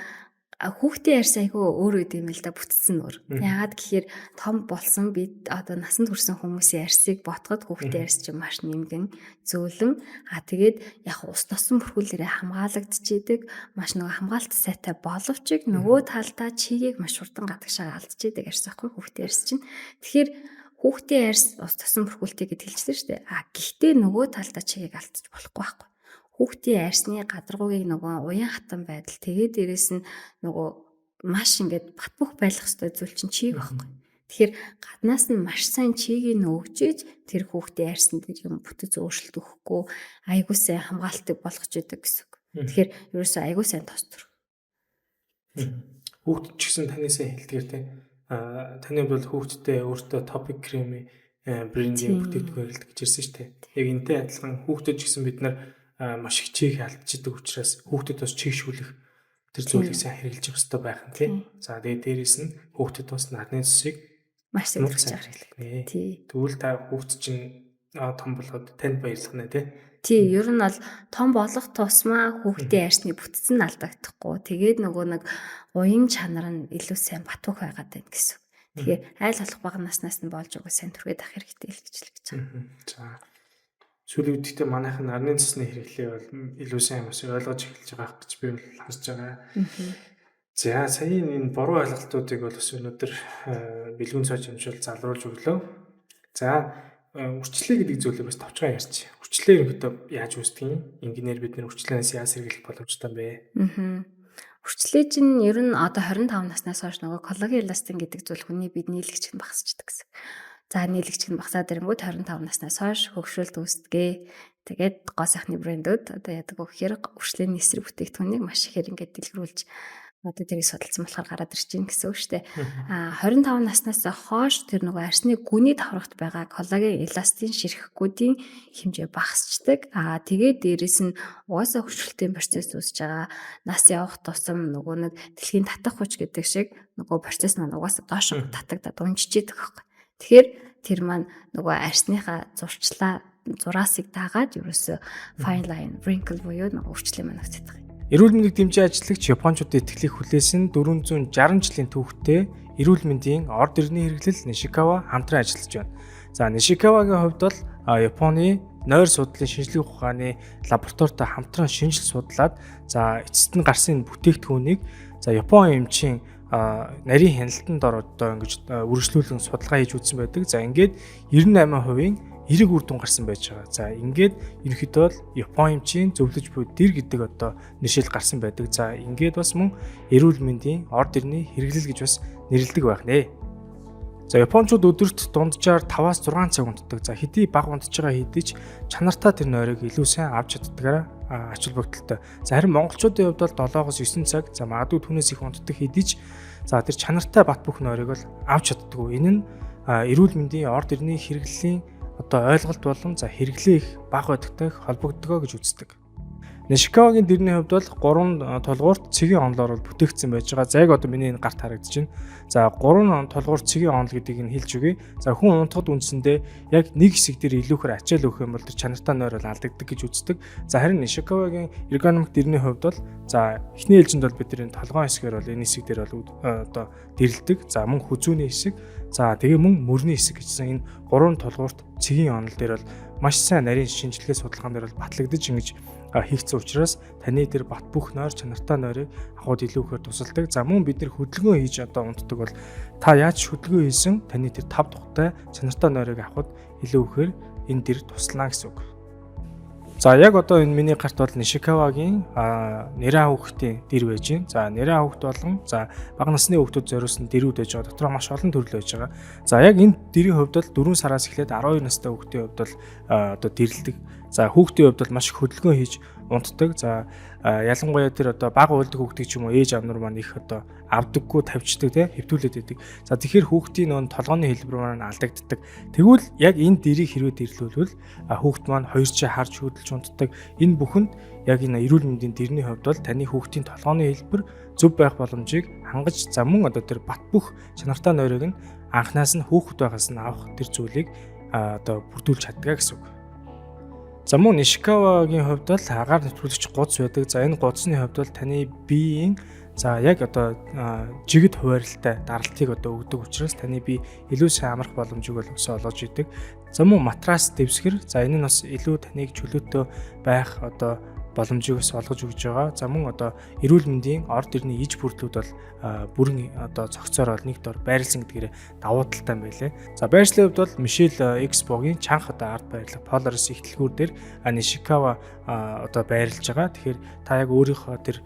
хүүхдийн арьс айгүй өөр үт юм л да бүтцэн өөр. Яагаад гэхээр том болсон бид одоо насанд хүрсэн хүмүүсийн арьсыг ботход хүүхдийн арьс чинь маш нэмгэн зөөлөн тэгээд яг ус тосон бүрхүүлээрээ хамгаалагдчихэйдэг маш нөгөө хамгаалт сайтай боловч нөгөө талдаа чигийг маш хурдан гадагшаа алдчихэйдэг арьс ахгүй хүүхдийн арьс чинь. Тэгэхээр хүүхдийн арьс ус тосон бүрхүүлтэй гэж хэлчихсэн шүү дээ. Гэхдээ нөгөө талдаа чигийг алдчих болохгүй байхгүй. Хүүхдийн арьсны гадаргуугийг нөгөө уян хатан байдал тэгээд дээрэс нь нөгөө маш ингээд бат бөх байлгах ёстой зүйл чинь чиг байхгүй. Тэгэхээр гаднаас нь маш сайн чигийг нөгжиж тэр хүүхдийн арьсан дээр юм бүтэц өөрчлөлт өгөхгүй айгуу сайн хамгаалтыг болгож идэг гэсэн үг. Тэгэхээр ерөөсөө айгуу сайн тос төр. Хүүхд ч гэсэн таньсаа хэлдгээр те таны бол хүүхдтэй өөртөө топик крем брендийн бүтээгдэхүүн хэрэглэдэг гэж ирсэн шүү дээ. Яг энтэй адилхан хүүхдэд ч гэсэн бид нар маш их чийг алдчихдаг учраас хүүхдэд бас чийгшүүлэх тэр зүйлийг сайн хэрэгжилж явах хэрэгтэй байх нь тийм. За тэгээд дээрэс нь хүүхдэд бас нарны цэцийг маш сайн хэрэгжих хэрэгтэй. Тэгвэл та хүүхд чинь том болгоод танд баярлах нэ тийм. Тий, ер нь бол том болох тусмаа хүүхдийн арьсны бүтцэн нь алдагдахгүй. Тэгээд нөгөө нэг уян чанар нь илүү сайн батбөх байгаад байна гэсэн. Тэгэхээр айл болох бага наснаас нь болж байгаа сайн түргээд ах хэрэгтэй л гэж хэлж байгаа. За сүүлийн үедээ манайхан нарны цэцний хэрэглээ бол илүү сайн бас ойлгож эхэлж байгаа гэж би бол харж байгаа. За саяын энэ буруу ойлголтуудыг бол бас өнөөдөр бэлгүүн цааш юмшил залруулж өглөө. За үрчлээ гэдэг зүйлийг бас товчхон ярьчих. Үрчлээ ерөнхийдөө яаж үүсдэг юм? Инженеэр бид нэр үрчлээс яаж сэргийлэх боломжтой юм бэ? Үрчлээ чинь ер нь одоо 25 наснаас хойш нөгөө коллаген эластин гэдэг зүйл хүний бид нийлэгч нь багасчдаг гэсэн. За нийлэгч нь багасаад ирэнгүүт 25 наснаас хойш хөгшрөлт үүсдэгэ. Тэгээд гоо сайхны брэндүүд одоо яадаг вэ гэхээр үрчлийн эсрэг бүтээгдэхүүнийг маш ихээр ингээд дэлгэрүүлж одоо тэрийг судалсан болохоор гараад ирж байна гэсэн үг шүү дээ. 25 наснаас хойш тэр нөгөө арсны гүний давхрагт байгаа коллаген эластин ширхэхгүйдийн хэмжээ багасчдаг. Тэгээд дээрэс нь угаасаа хөгшрөлтийн процесс үүсэж байгаа. Нас явах тусам нөгөө нэг дэлхийн татах хүч гэдэг шиг нөгөө процесс нь угаасаа доош татагдаад унжиж идэх байхгүй. Тэгэхээр тэр маань нөгөө арсныхаа зураасыг дагаад ерөөсө fine line wrinkle буюу нөгөө үрчлээ маань өгцөж байгаа. Эрүүл мэндийг дэмжиж ажиллагч Япончуудын итгэлийг хүлээсэн 460 жилийн түүхтэй эрүүл мэндийн орд иргэний хэрэглэл Нишикава хамтран ажиллаж байна. За Нишикавагийн хувьд бол Японы нойр судлалын шинжилгээ ухааны лабораторитой хамтран шинжил судлаад за эцэст нь гарсан бүтээгдэхүүнийг за Япон эмчийн нарийн хяналтанд одоо ингэж үргэлжлүүлэн судалгаа хийж үзсэн байдаг. За ингээд 98% эрэг үр дүн гарсан байж байгаа. За ингээд ерөнхийдөө бол Япон эмчийн зөвлөж буй дэр гэдэг одоо нэршил гарсан байдаг. За ингээд бас мөн эрүүл мэндийн орд иргэний хэрэглэл гэж бас нэрлэдэг байх нэ. За Япончууд өдөрт дунджаар 5-6 цаг унтдаг. За хэдий бага унтж байгаа хэдий ч чанартай тэр нойрыг илүү сайн авч чаддгаараа ач холбогдолтой. За харин монголчуудын хувьд бол 7-9 цаг за магадгүй түүнээс их унтдаг хэдий ч за тэр чанартай бат бөх нойрыг бол авч чаддаггүй. Энэ нь эрүүл мэндийн орд иргэний хэрэглэлийн одоо ойлголт болон за хэрэглээ их бага байдагтай холбогддог гэж үздэг. Nishikawa-гийн дэрний хувьд бол 3 толгуурт цэгийн онолоор бол бүтээгдсэн байж байгаа. За яг одоо миний энэ гарт харагдаж байна. За 3 толгуур цэгийн онол гэдгийг нь хэлж өгье. За хүн унтахад үндсэндээ яг нэг хэсэг дээр илүүхээр ачаал өгөх юм бол тэр чанартай нойр бол алдагддаг гэж үздэг. За харин Nishikawa-гийн эргономик дэрний хувьд бол за эхний ээлжинд бол бид энэ толгойн хэсгээр бол энэ хэсэг дээр бол одоо дэрэлдэг. За мөн хүзүүний хэсэг, за тэгээ мөн мөрний хэсэг гэсэн энэ 3 толгуурт цэгийн онол дээр бол маш сайн нарийн шинжилгээ судалгаан дээр бол батлагдаж ингэж хийгдсэн учраас таны тэр бат бүх нойр чанартай нойрыг авахд илүү ихээр тусалдаг. За мөн бид нэр хөдөлгөөн хийж одоо унтдаг бол та яаж хөдөлгөөн хийсэн таны тэр 5 тухтай чанартай нойрыг авахд илүү ихээр энэ дэр туслана гэсэн үг. За яг одоо энэ миний гарт бол Nishikawa-гийн нэрээ хүүхдийн дэр байж байна. За нэрээ хүүхд болгон за бага насны хүүхдүүд зориулсан дэрүүд байж байгаа. Дотроо маш олон төрөл байж байгаа. За яг энэ дэрийн хувьд бол 4 сараас эхлээд 12 настай хүүхдийн хувьд бол одоо дэрлдэг. За хүүхдийн хувьд бол маш их хөдөлгөөн хийж унтдаг. За ялангуяа тэр одоо бага уйлдаг хүүхдийг ч юм уу ээж авнар маань их одоо авдаггүй тавьчдаг тий хэвтүүлээд байдаг. За тэгэхээр хүүхдийн нөө толгойн хэлбэр маань алдагддаг. Тэгвэл яг энэ дэрийг хэрвээ дэрлүүлвэл хүүхд маань хоёр чи харж хөдөлж унтдаг. Энэ бүхэнд яг энэ эрүүл мэндийн дэрний хувьд бол таны хүүхдийн толгойн хэлбэр зөв байх боломжийг хангаж за мөн одоо тэр бат бүх чанартай нойрыг нь анхнаас нь хүүхд байгаас нь авах тэр зүйлийг одоо бүрдүүлж чаддаг гэсэн үг. За мөн Nishikawa-гийн хувьд бол агаар нэвтрүүлэгч гудс байдаг. За энэ гудсны хувьд бол таны биеийн за яг одоо жигд хуваарлалтай даралтыг одоо өгдөг учраас таны бие илүү сайн амрах боломжийг бол өсөө олгож идэг. За мөн матрас дэвсгэр за энэ нь бас илүү таныг чөлөөтэй байх одоо боломжийг бас олгож өгж байгаа. За мөн одоо эрүүл мэндийн орд ирний иж бүрдлүүд бол бүрэн одоо цогцоор бол нэг дор байрлсан гэдгээр давуу талтай юм байлээ. За байршлын хувьд бол Michelle Expo-гийн чанх одоо арт байрлал Polaris ихтлгүүр дээр Nishikawa одоо байрлаж байгаа. Тэгэхээр та яг өөрийнхөө тэр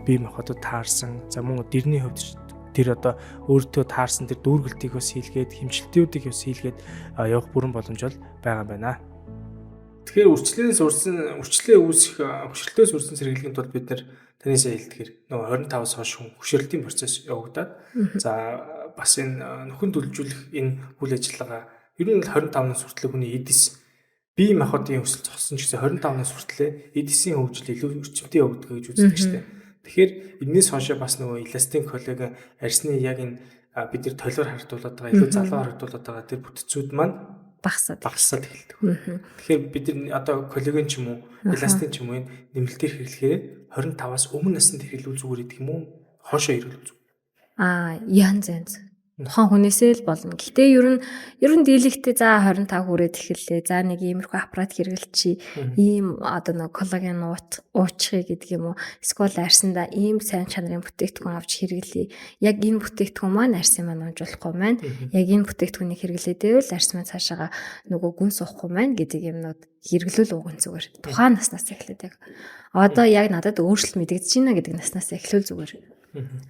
бие махбодод таарсан за мөн дэрний хувьд тэр одоо өөртөө таарсан тэр дүүргэлтийг бас хийлгээд хэмжилтүүдийг бас хийлгээд явах бүрэн боломж бол байгаа юм байна. Тэгэхээр үрчлээ үүсэх хөшрөлтөөс үрсэн сэргийлэхийн тулд бид нар таны сая хэлдгээр нөгөө 25-аас хойш хөшрөлтийн процесс явагдаад за бас энэ нөхөн төлөвлөх энэ үйл ажиллагаа ер нь 25-наас хүртэл хүний эдис бие махбодын өсөлт зогссон ч гэсэн 25-наас хүртэл эдисийн хөгжил илүү өрчмөдөө явагддаг гэж үздэг шүү дээ. Тэгэхээр энэс хойшоо бас нөгөө эластин коллаген арсны яг энэ бид нар толиор хардуулаад байгаа илүү залуу хардуулаад байгаа тэр бүтцүүд маань багасаад эхэлдэг. Тэгэхээр бид нар одоо коллаген ч юм уу, эластин ч юм уу энэ нэмэлтээр хэрэглэхээр 25-аас өмнө наснд хэрэглүүл зүгээр гэдэг юм уу? Хоошоо хэрэглүүл зүг. Янз. Тухайн хүнээсээ л болно. Гэхдээ ер нь дийлэгтээ за 25 хүрээд эхэллээ. За нэг иймэрхүү аппарат хэрэглэчи ийм одоо нэг коллаген уучхыг гэдэг юм уу? Эсвэл арсандаа ийм сайн чанарын бүтээгдэхүүн авч хэрэглэе. Яг энэ бүтээгдэхүүн маань арсын маань унжуулахгүй маань. Яг энэ бүтээгдэхүүнийг хэрэглээдээ л арс маань цаашаага нөгөө гүн суухгүй маань гэдэг юмнууд хэрэглүүл уган зүгээр. Тухайн наснаас эхлээд яг одоо яг надад өөрчлөлт мэдэгдэж байна гэдэг наснаас эхлүүл зүгээр.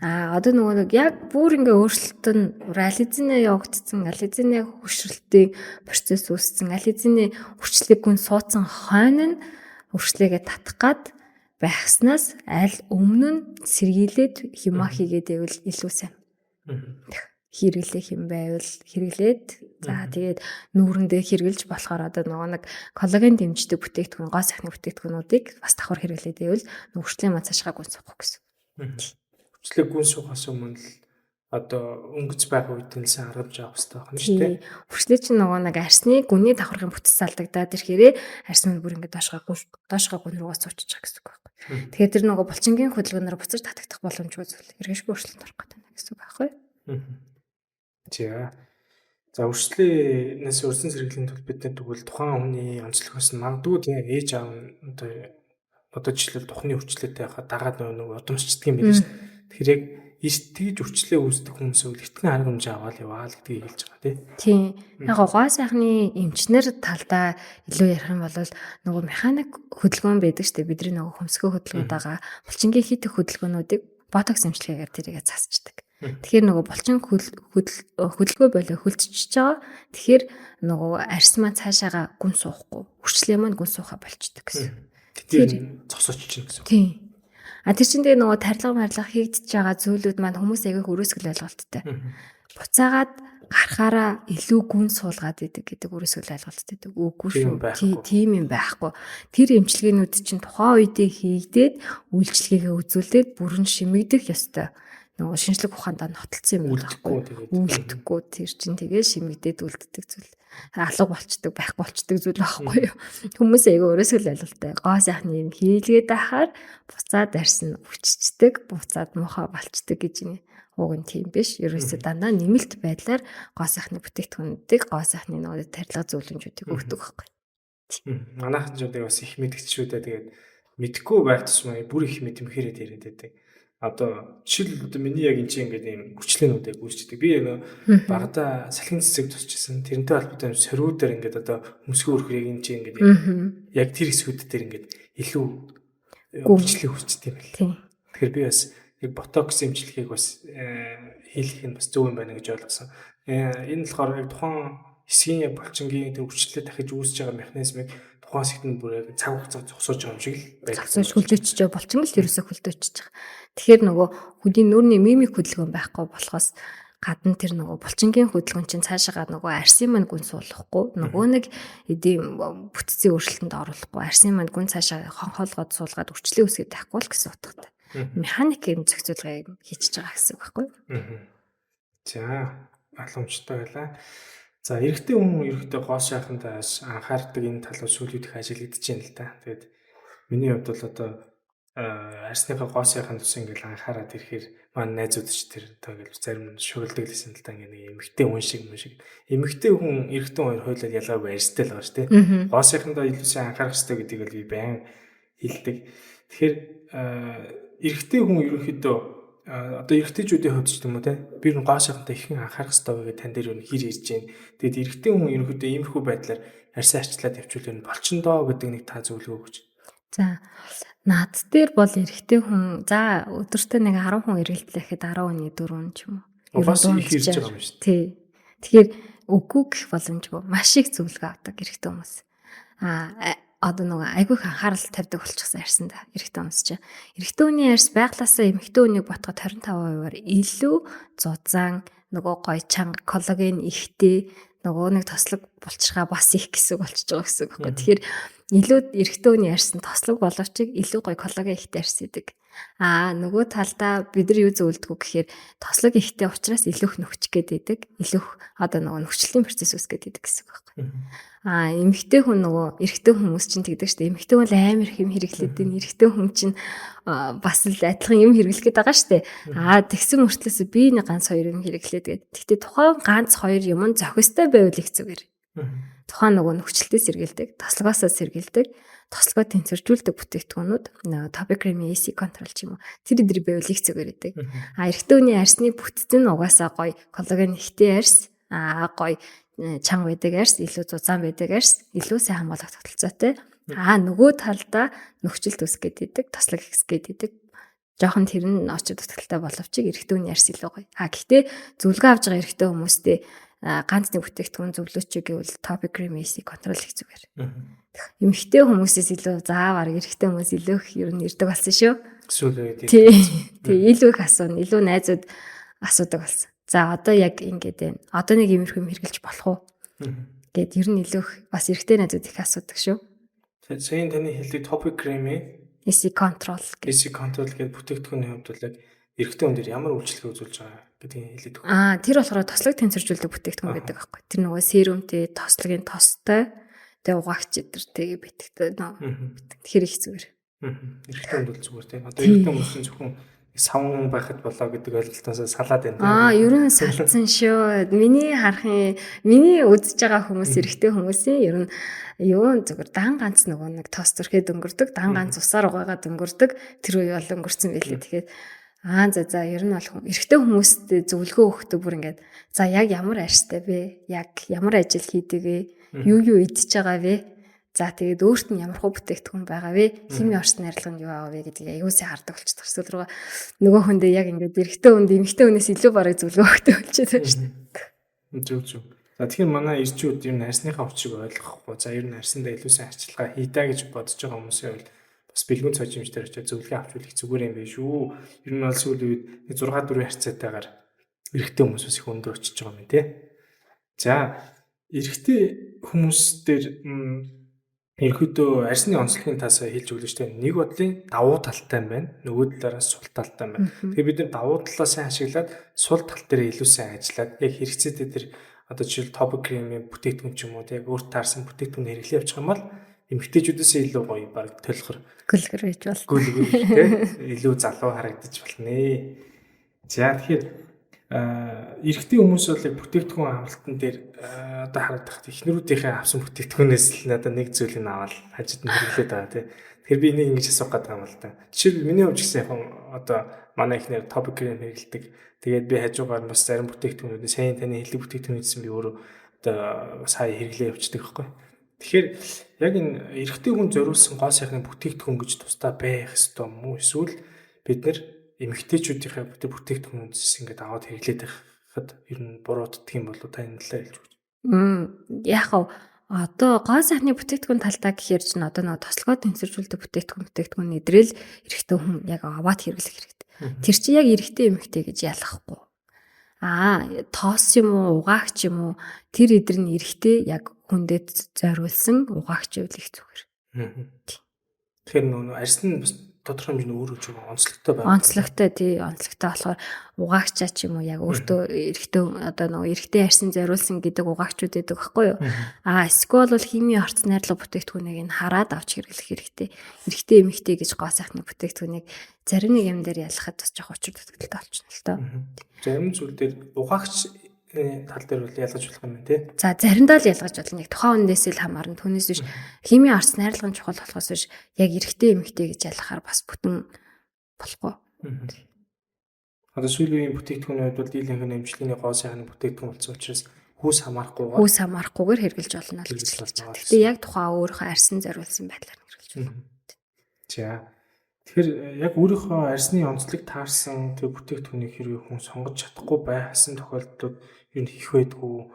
Одоо нөгөө нэг яг бүр ингээ өөрчлөлт нь ализинэ явагдсан, ализинэ хөшрөлтийн процесс үүссэн, ализинэ хүчлэг гүн суудсан хойно нь өршлөгээ татах гад байхснаас аль өмнө нь сэргийлээд хима хийгээд байвал илүү сайн. Хэрэглэх юм байвал хэрэглээд за тэгээд нүүрэндээ хэрэгжилж болохоор одоо нөгөө нэг коллаген дэмждэг бүтээгдэхүүн, гоо сахны бүтээгдэхүүнүүдийг бас давхар хэрэглээд байвал нөхөрчлийн маа цаашгаа гүн суухгүй гэсэн. Хүчлэг гүн суухаас өмнө л одоо өнгөц байх үед нь сайн аргамж авах хэрэгтэй байна шүү дээ. Хүрчлээ чинь нөгөө нэг арсны гүний давхаргын бүтэц алдагдаад ирэхээрээ арс мань бүр ингээд доошгоо гүн руугаа суучих гэсэн үг байхгүй. Тэгэхээр тэр нөгөө булчингийн хөдөлгөөнөөр буцаж татагдах боломжгүй зүйл. Эргэшгүй өөрчлөлт орох гэдэг гэсэн үг байхгүй. За үрслээс өрсөн сэргийлэхийн тулд бид нар тэгвэл тухайн хүний онцлогоос нь магадгүй тийм ээж аав одоо жишээлбэл тухны үрчлээтэй байхад дагаад нөгөө удамсчдаг юм байна шүү дээ. Тэгэхээр яг тэгж үрчлээ үүсдэг хүмүүс үл эртхэн арга хэмжээ аваад яваа л гэдгийг хэлж байгаа тийм. Яг гоо сайхны эмчнэр талдаа илүү ярих юм бол нөгөө механик хөдөлгөөн байдаг шүү дээ. Бидний нөгөө хөмсгөө хөдөлгөөнд байгаа булчингийн хийх хөдөлгөөнүүдийг ботокс эмчилгээгээр тэрийгэ засчдаг. Тэгэхээр нөгөө булчин хөдөлгөө болоо хөлдчихөж байгаа. Тэгэхээр нөгөө арс маань цаашаага гүн суухгүй, үрчлээ маань гүн суухаа болчдөг гэсэн. Тэгэхээр зогсооч чинь гэсэн. Тийм. Тэр чинь тэгээ нөгөө тарилга хийгдэж байгаа зүйлүүд маань хүмүүс яг өрөөсгөл ойлголттой. Буцаагаад гарахаараа илүү гүн суулгаад идэг гэдэг өөрөөсөө л ойлголттой байдаг. Үгүй Тийм шүү. байхгүй. Тийм юм байхгүй. Тэр эмчилгээнүүд чинь тухайн үедээ хийгдээд үйлчлэгээ үзүүлээд бүрэн шимэгдэх ёстой. Нөгөө шинжлэх ухаандаа нотолсон юм Үлдэхгүй байхгүй. тэгээд. Үлдэхгүй тэр чинь тэгээ шимэгдээд үлддэг зүйл. Алга болчдөг, байхгүй болчдөг зүйл байхгүй юу. Хүмүүс айгаа өөрөөсөө л ойлголттой. Гоо сайхны юм хийлгээд ахаар буцаад арьсан өвччдэг, буцаад муухай болчдөг гэж юм. Уг нь тийм биш. Ерөөсөө дандаа нэмэлт байдлаар гоо сайхны бүтээгдэхүүнүүдийг гоо сайхны нөгөө тарилга зөвлөмжүүдийг өгдөг байхгүй. Манайхан ч одоо бас их мэдгчшүүдээ тэгээд мэдхгүй байх тусмаа бүр их мэдмэхээрээ яриад байдаг. Одоо жишээл одоо миний яг энэ чинь ингээд ийм хүчлээнүүдийг үүсчдэг. Би багада салхин цэцэг тусчихсан. Тэрнтэй холбоотой сориудаар ингээд одоо өмсгөө өрхрийг энэ чинь ингээд яг тэр хэсгүүд дээр ингээд илүү хүчлээ хүчтэй юм байна. Тийм. Тэгэхээр би бас яг ботокс эмчилгээг бас хийх нь бас зөв юм байна гэж ойлгосон. Энэ болохоор яг тухайн хэсгийн яг булчингийн тэр хүчлээ дахиж үүсэж байгаа механизмыг тухайн хэсэгт нь бүр яг цаг хугацаа зогсоож байгаа юм шиг л байдаг. Зогсоож хөлдөөчж байгаа болчин л ерөөсөө хөлдөөчж байгаа. Тэгэхээр нөгөө хөдийн нүрийн мимик хөдөлгөөн байхгүй болохоос гадна тэр нөгөө булчингийн хөдөлгөөн чинь цаашаа нөгөө арсын мань гүн суулгахгүй нөгөө нэг эдийн бүтцийн өөрчлөлтөнд оруулахгүй арсын мань гүн цаашаа хонхоолгоод суулгаад үрчлээ үсгээд байхгүй л гэсэн утгатай. Механикийн зохицуулгыг хийчихэж байгаа гэсэн үг байхгүй юу? За, боломжтой байлаа. За, эрэгтэй хүн ерөөхдөө гоо сайхандаа анхаардаг энэ тал сүүлийн их ажиглагдаж байна л да. Тэгээд миний хувьд бол одоо арсныхаа гоо сайхан тус ингээл анхаарад ирэхээр маань найзууд ч тэр одоо ингээл зарим шүрэлдэг лсэн л да ингээ нэг эмэгтэй хүн шиг. Эмэгтэй хүн эрэгтэй хоёр хойлол ялгаагүй арьстай л байгаа шүү дээ. Гоо сайхандаа илүү сайн анхаарах хэрэгтэй гэдгийг л би байн хэлдэг. Тэгэхээр эрэгтэй хүн ерөөхдөө одоо эрэгтэйчүүдийн хувьд ч юм уу те би нэг гоо сайхандаа ихэн анхаарах хэрэгтэй гэдэг тань дээр юу хэр ирж байна. Тэгэд эрэгтэй хүн ерөөхдөө иймэрхүү байдлаар арьсаа арчлаад явчихвал энэ болчиндоо гэдэг нэг та зөвлөгөө өгч. За наад дээр бол эрэгтэй хүн за өдөртөө нэг 10 хүн эргэлтлэхэд 10 хүний 4 ч юм уу. Бас их ирж байгаа юм шүү дээ. Тий. Тэгэхээр үгүй гэх боломжгүй маш их зөвлөгөө авдаг эрэгтэй хүмүүс. Одоо нөгөө айгүй их анхаарал тавьдаг болчихсон арьсан да эрэгтэй хүмүүс чинь. Эрэгтэй хүний арьс байглаасаа эмэгтэй хүнийг ботход 25%-аар илүү зузаан нөгөө гой чанга коллаген ихтэй нөгөө нэг тослог булчирхаа бас их гэсэн болчихж байгаа гэсэн үг байхгүй. Тэгэхээр илүү эрэгтэй хүний арьс нь тослог боловч илүү гой коллаген ихтэй арьс идэг. Нөгөө талдаа бид нар юу зөвлөдгөө гэхээр тослог ихтэй учраас илүү их нөхч гэдэг. Илүү одоо нөгөө нөхцөлийн процесс үүсгээд идэг гэсэн үг байхгүй. Эмэгтэй хүн нөгөө эрэгтэй хүмүүс чинь тэгдэг шүү дээ. Эмэгтэй хүн амар их юм хэрэглээд байна. Эрэгтэй хүн чинь бас л адилхан юм хэрэглэх гээд байгаа шүү дээ. Тэгсэн мөртлөөс би нэг ганц хоёр юм хэрэглээд гээд. Гэхдээ тухайн ганц хоёр юм нь зохистой байвал их зүгээр. Тухайн нөгөө нөхцөлтөөс сэргийлдэг, тослогоосоо сэргийлдэг, тослогоо тэнцвэржүүлдэг бүтээгдэхүүнүүд topic cream AC control ч юм уу. Тэр байвал их зүгээр идэг. Эрэгтэй хүний арьсны бүтцэн угаасаа гоё коллаген ихтэй арьс, гоё чанга байдаг арьс, илүү зузаан байдаг арьс, илүү сайн хамгаалах тогтолцоотой. Нөгөө талдаа нөхцөлт үсгээд идэг, тослог ихсгээд идэг. Жохон тэр нь очид утгалтай боловч эрэгтэй хүний арьс илүү гоё. Гэхдээ зөвлөгөө авж байгаа эрэгтэй хүмүүстээ ганц нэг бүтээгдэхүүн зөвлөөч гэвэл topic cream AC control их зүгээр. Эмэгтэй хүмүүсээс илүү заавар эрэгтэй хүмүүс илүү их ер нь ирдэг болсон шүү. Сүүлээ Тий, илүү их асууна, илүү найзууд асуудаг болсон. За одоо яг ингэж байна. Одоо нэг иймэрхүү юм хэрглэж болох уу? Гэт ер нь илүү их бас эрэгтэй найзууд их асуудаг шүү. Сайн таны хэлдэг topic cream AC control гэдэг бүтээгдэхүүний хувьд бол яг эрэгтэй хүн дээр ямар үйлчлэг үзүүлж байгаа гэдгийг хэлээд үг. Тэр болохоор тослог тэнцвэржүүлдэг бүтээгдэхүүн байдаг байхгүй. Тэр нөгөө серумтэй, тослогийн тостой, тэгээ угаагч эдэртэй битгтэй тэгэхээр их зүгээр. Эрэгтэй хүн бол зүгээр тийм. Одоо эрэгтэй хүмүүс зөвхөн савн байхад болоо гэдэг ойлголтоос салаад байна. Ер нь салцсан шүү. Миний үзэж байгаа хүмүүс эрэгтэй хүмүүсийн ер нь юу зүгээр дан ганц нөгөө нэг тос зүрхээ дөнгөрдөг, дан ганц усаар угаагаад дөнгөрдөг. Тэр үе бол өнгөрцөн байлээ. Тэгэхээр за ер нь бол эрэгтэй хүмүүст зөвлөгөө өгдөг бүр ингээд за яг ямар арьстай вэ? Яг ямар ажил хийдэг вэ? Юу идчихэж байгаа вэ? За тэгээд өөрт нь ямар хөө бүтээгдэхүүн байгаа вэ? Химийн орчны арилга нь юу аа вэ гэдгийг аюулсаа хардаг болчихдог. Эсвэл рүү нөгөө хүндээ яг ингээд эрэгтэй хүнд эмэгтэй хүнээс илүү бараг зөвлөгөө өгдөг болчиход байна шүү дээ. Зөв. За тэгэхээр манай ирчүүд ер нь арьсныхаа учрыг ойлгохгүй. За ер нь арьсандаа илүү сайн арчилгаа хийдаа гэж бодож байгаа хүмүүсийн хувьд бас бэлгүүн цоожимчдэр очиж зөвлөгөө авч үлэх зүгээр юм биш үү? Ер нь бол сүүлийн үед 6-4 харьцаатайгаар эрэгтэй хүмүүс бас их өндөр очиж байгаа юм тий. За эрэгтэй хүмүүс дээр ерөөдөө арсны онцлогийн тасаа хэлж өглөө штэ. Нэг бодлын давуу талтай байна. Нөгөө талаараас сул талтай байна. Тэгэхээр бид нар давуу талаа сайн ашиглаад сул тал дээр илүү сайн ажиллаад яг хэрэгцээтэй тэр одоо жишээл topic cream-ийн бүтээгдэхүүн ч юм уу яг өөрт таарсан бүтээгдэхүүн хэрэглээ явуучих юм бол эмэгтэйчүүдээс илүү гоё баг төлхөр Гүлгэр байж болно. гүлгүл те илүү залуу харагдаж болно. За тэгэхээр эрэгтэй хүмүүс бол яг бүтээгдэхүүн авалтан дээр одоо харагдах эхнэрүүдийнхээ авсан бүтээгдэхүүнээс л надад нэг зүйлийг аваад хажид нь хэрэглээд байгаа тий. Тэгэхээр би энийг ингэж асуух гэдэг юм л да. Жишээлбэл миний хувьд гэсэн яг одоо манай эхнэр topic cream хэрэглэдэг. Тэгээд би хажуугаар нь бас зарим бүтээгдэхүүнүүд сайн таны хэллэг бүтээгдэхүүн гэсэн би өөрөө одоо сая хэрэглээ явуулдаг байхгүй. Тэгэхээр яг энэ эрэгтэй хүн зориулсан гоо сайхны бүтээгдэхүүн гэж тусдаа байх ёстой юм уу? Эсвэл бид нэр эмэгтэйчүүдийнхээ бүтээгдэхүүнүүдээс ингээд аваад хэрэглээд байхад ер нь бурууддаг юм болоо та энэ талаар хэлж өгч. Яг одоо гоо сайхны бүтээгдэхүүн талдаа гэхээр чинь одоо нэг тослогоо тэнцвэржүүлдэг бүтээгдэхүүн эдрэл эрэгтэй хүн яг аваад хэрэглэх хэрэгтэй. Тэр чинь яг эрэгтэй эмэгтэй гэж ялгахгүй. Тоос юм уу, угаагч юм уу тэр эдэр нь эрэгтэй яг хүндэд зориулсан угаагч байвал их зүгээр. Тэгэхээр нөгөө арьс нь бас тодорхой хэмжээний өөрөө ч онцлогтой байна. Онцлогтой болохоор угаагчаа ч юм уу яг өөртөө эрэгтэй одоо нөгөө эрэгтэй арьсан зориулсан гэдэг угаагчуд байдаг байхгүй юу? Эсвэл бол химийн орц найрлага бүтээгдэхүүнийг нь хараад авч хэрэглэх хэрэгтэй. Эрэгтэй эмэгтэй гэж гоо сайхны бүтээгдэхүүнийг зарим нэг юм дээр ялахад бас жоох учир дутагдaltaй болчихно л тоо. Зарим зүйл дээр угаагч тал дээр бол ялгаж болох юм байна тий. За заримдаа л ялгаж болно. Яг тухайн үндээс л хамаарна. Түүнээс биш химийн орц найрлагын чухал болохоос биш яг эрэгтэй эмэгтэй гэж ялгахаар бас бүтэн болохгүй. Одоо сүүлийн бүтээгдэхүүнүүд бол дийлэнх нэмжлэгийн гоо сайхны бүтээгдэхүүн болсон учраас хүүс хамаарахгүйгээр хэрэгжилж болно л гэж хэлж байгаа. Гэтэ яг тухайн өөрийнхөө арьсан зориулсан байдлаар хэрэгжилж байна. За тэгэхээр яг өөрийнхөө арьсны онцлог таарсан тэр бүтээгдэхүүнийг хэрэг хүн сонгож чадахгүй байсан тохиолдлууд юу хийх байдгүй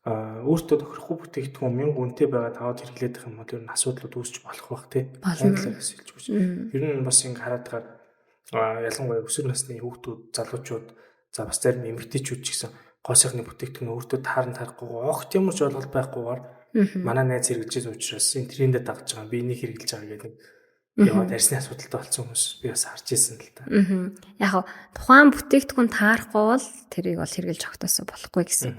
өөртөө тохирохгүй бүтээгдэхүүн 1000 үнэтэй байгаад аваад хэрэглээд байх юм бол ер нь асуудлууд үүсч болох бах тий. Талаас хэлж өгч. Ер нь бас ингэ хараад байгаа ялангуяа өсвөр насны хүүхдүүд, залуучууд за бас зарим эмэгтэйчүүд ч гэсэн гоо сайхны бүтээгдэхүүн өөртөө тарахгүй огт ямар ч ойлголт байхгүйгээр манай найз хэрэгжилж байгаа учраас энэ трендэд дагж байгаа би энийг хэрэгжилж байгаа гэдэг яваад арьсны асуудалтай болсон хүмүүс би бас харж ирсэн л та. Яг тухайн бүтээгдэхүүн таарахгүй бол тэрийг бол хэрэгжилж огтосоо болохгүй гэсэн.